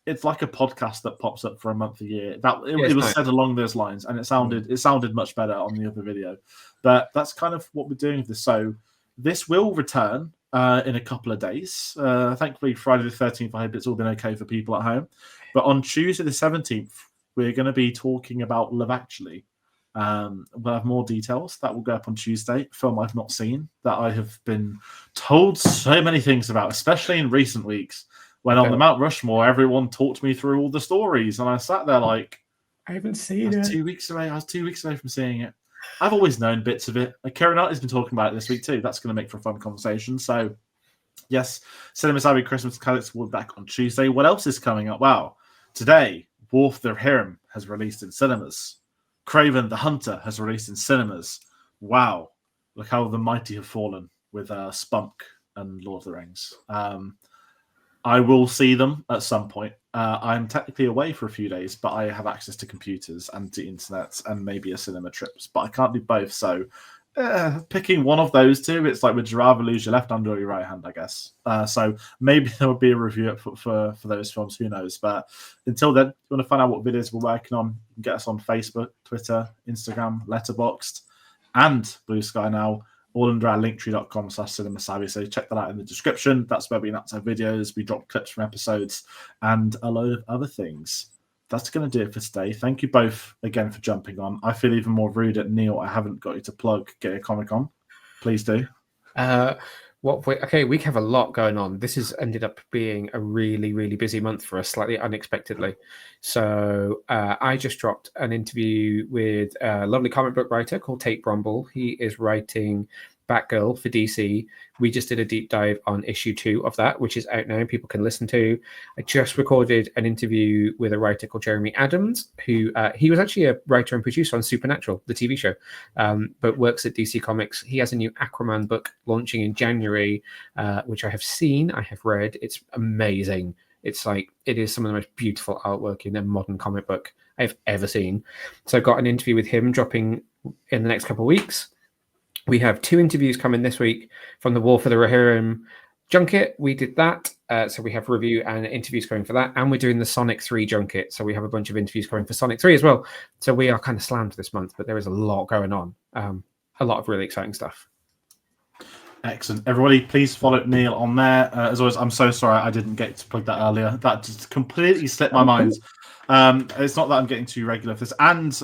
it's like a podcast that pops up for a month a year. It was said along those lines, and it sounded much better on the other video. But that's kind of what we're doing with this. So this will return in a couple of days. Thankfully, Friday the 13th, I hope it's all been okay for people at home. But on Tuesday the 17th, we're going to be talking about Love Actually. We'll have more details. That will go up on Tuesday. A film I've not seen that I have been told so many things about, especially in recent weeks. When on the Mount Rushmore, everyone talked me through all the stories, and I sat there like, I haven't seen it. I was 2 weeks away from seeing it. I've always known bits of it. Kieran Knight has been talking about it this week too. That's going to make for a fun conversation. So, yes, Cinema Savvy Christmas Calyx will be back on Tuesday. What else is coming up? Wow. Today, Wolf the Heron has released in cinemas. Craven the Hunter has released in cinemas. Wow. Look how the mighty have fallen with Spunk and Lord of the Rings. I will see them at some point. I'm technically away for a few days, but I have access to computers and to internet and maybe a cinema trips. But I can't do both. So picking one of those two, it's like, would you rather lose your left hand or your right hand, I guess. So maybe there will be a review for those films. Who knows? But until then, if you want to find out what videos we're working on, get us on Facebook, Twitter, Instagram, Letterboxd, and Blue Sky now. All under our linktree.com/cinemasavvy. So check that out in the description. That's where we announce our videos. We drop clips from episodes and a load of other things. That's going to do it for today. Thank you both again for jumping on. I feel even more rude at Neil. I haven't got you to plug Get a Comic On. Please do. We have a lot going on. This has ended up being a really, really busy month for us, slightly unexpectedly. So I just dropped an interview with a lovely comic book writer called Tate Bromble. He is writing Batgirl for DC. We just did a deep dive on issue 2 of that, which is out now. People can listen to. I just recorded an interview with a writer called Jeremy Adams, who he was actually a writer and producer on Supernatural, the TV show, but works at DC Comics. He has a new Aquaman book launching in January, which I have seen, I have read. It's amazing. It's like, it is some of the most beautiful artwork in a modern comic book I've ever seen. So I've got an interview with him dropping in the next couple of weeks. We have 2 interviews coming this week from the War for the Rohirrim junket. We did that. So we have review and interviews going for that. And we're doing the Sonic 3 junket. So we have a bunch of interviews coming for Sonic 3 as well. So we are kind of slammed this month, but there is a lot going on. A lot of really exciting stuff. Excellent. Everybody, please follow Neil on there. As always, I'm so sorry I didn't get to plug that earlier. That just completely slipped my mind. It's not that I'm getting too regular for this. And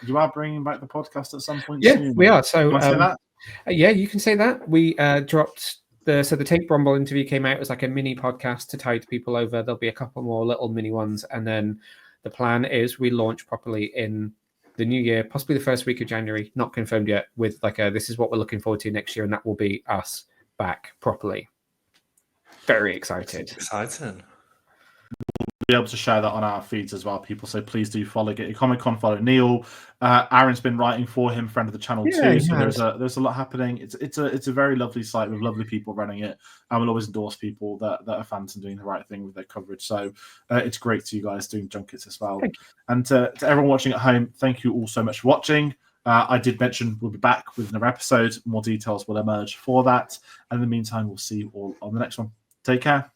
you are bringing back the podcast at some point soon? We are. So, say that? Yeah, you can say that. We dropped the Tate Bromble interview came out as like a mini podcast to tide people over. There'll be a couple more little mini ones. And then the plan is we launch properly in the new year, possibly the first week of January, not confirmed yet, with like this is what we're looking forward to next year. And that will be us back properly. Very excited. Exciting. Be able to share that on our feeds as well, people. So please do follow Get Your Comic Con, follow Neil. Aaron's been writing for him, friend of the channel too. So there's a lot happening. It's a very lovely site with lovely people running it, and we'll always endorse people that are fans and doing the right thing with their coverage. So it's great to you guys doing junkets as well. And to everyone watching at home, thank you all so much for watching. I did mention we'll be back with another episode. More details will emerge for that. And in the meantime, we'll see you all on the next one. Take care.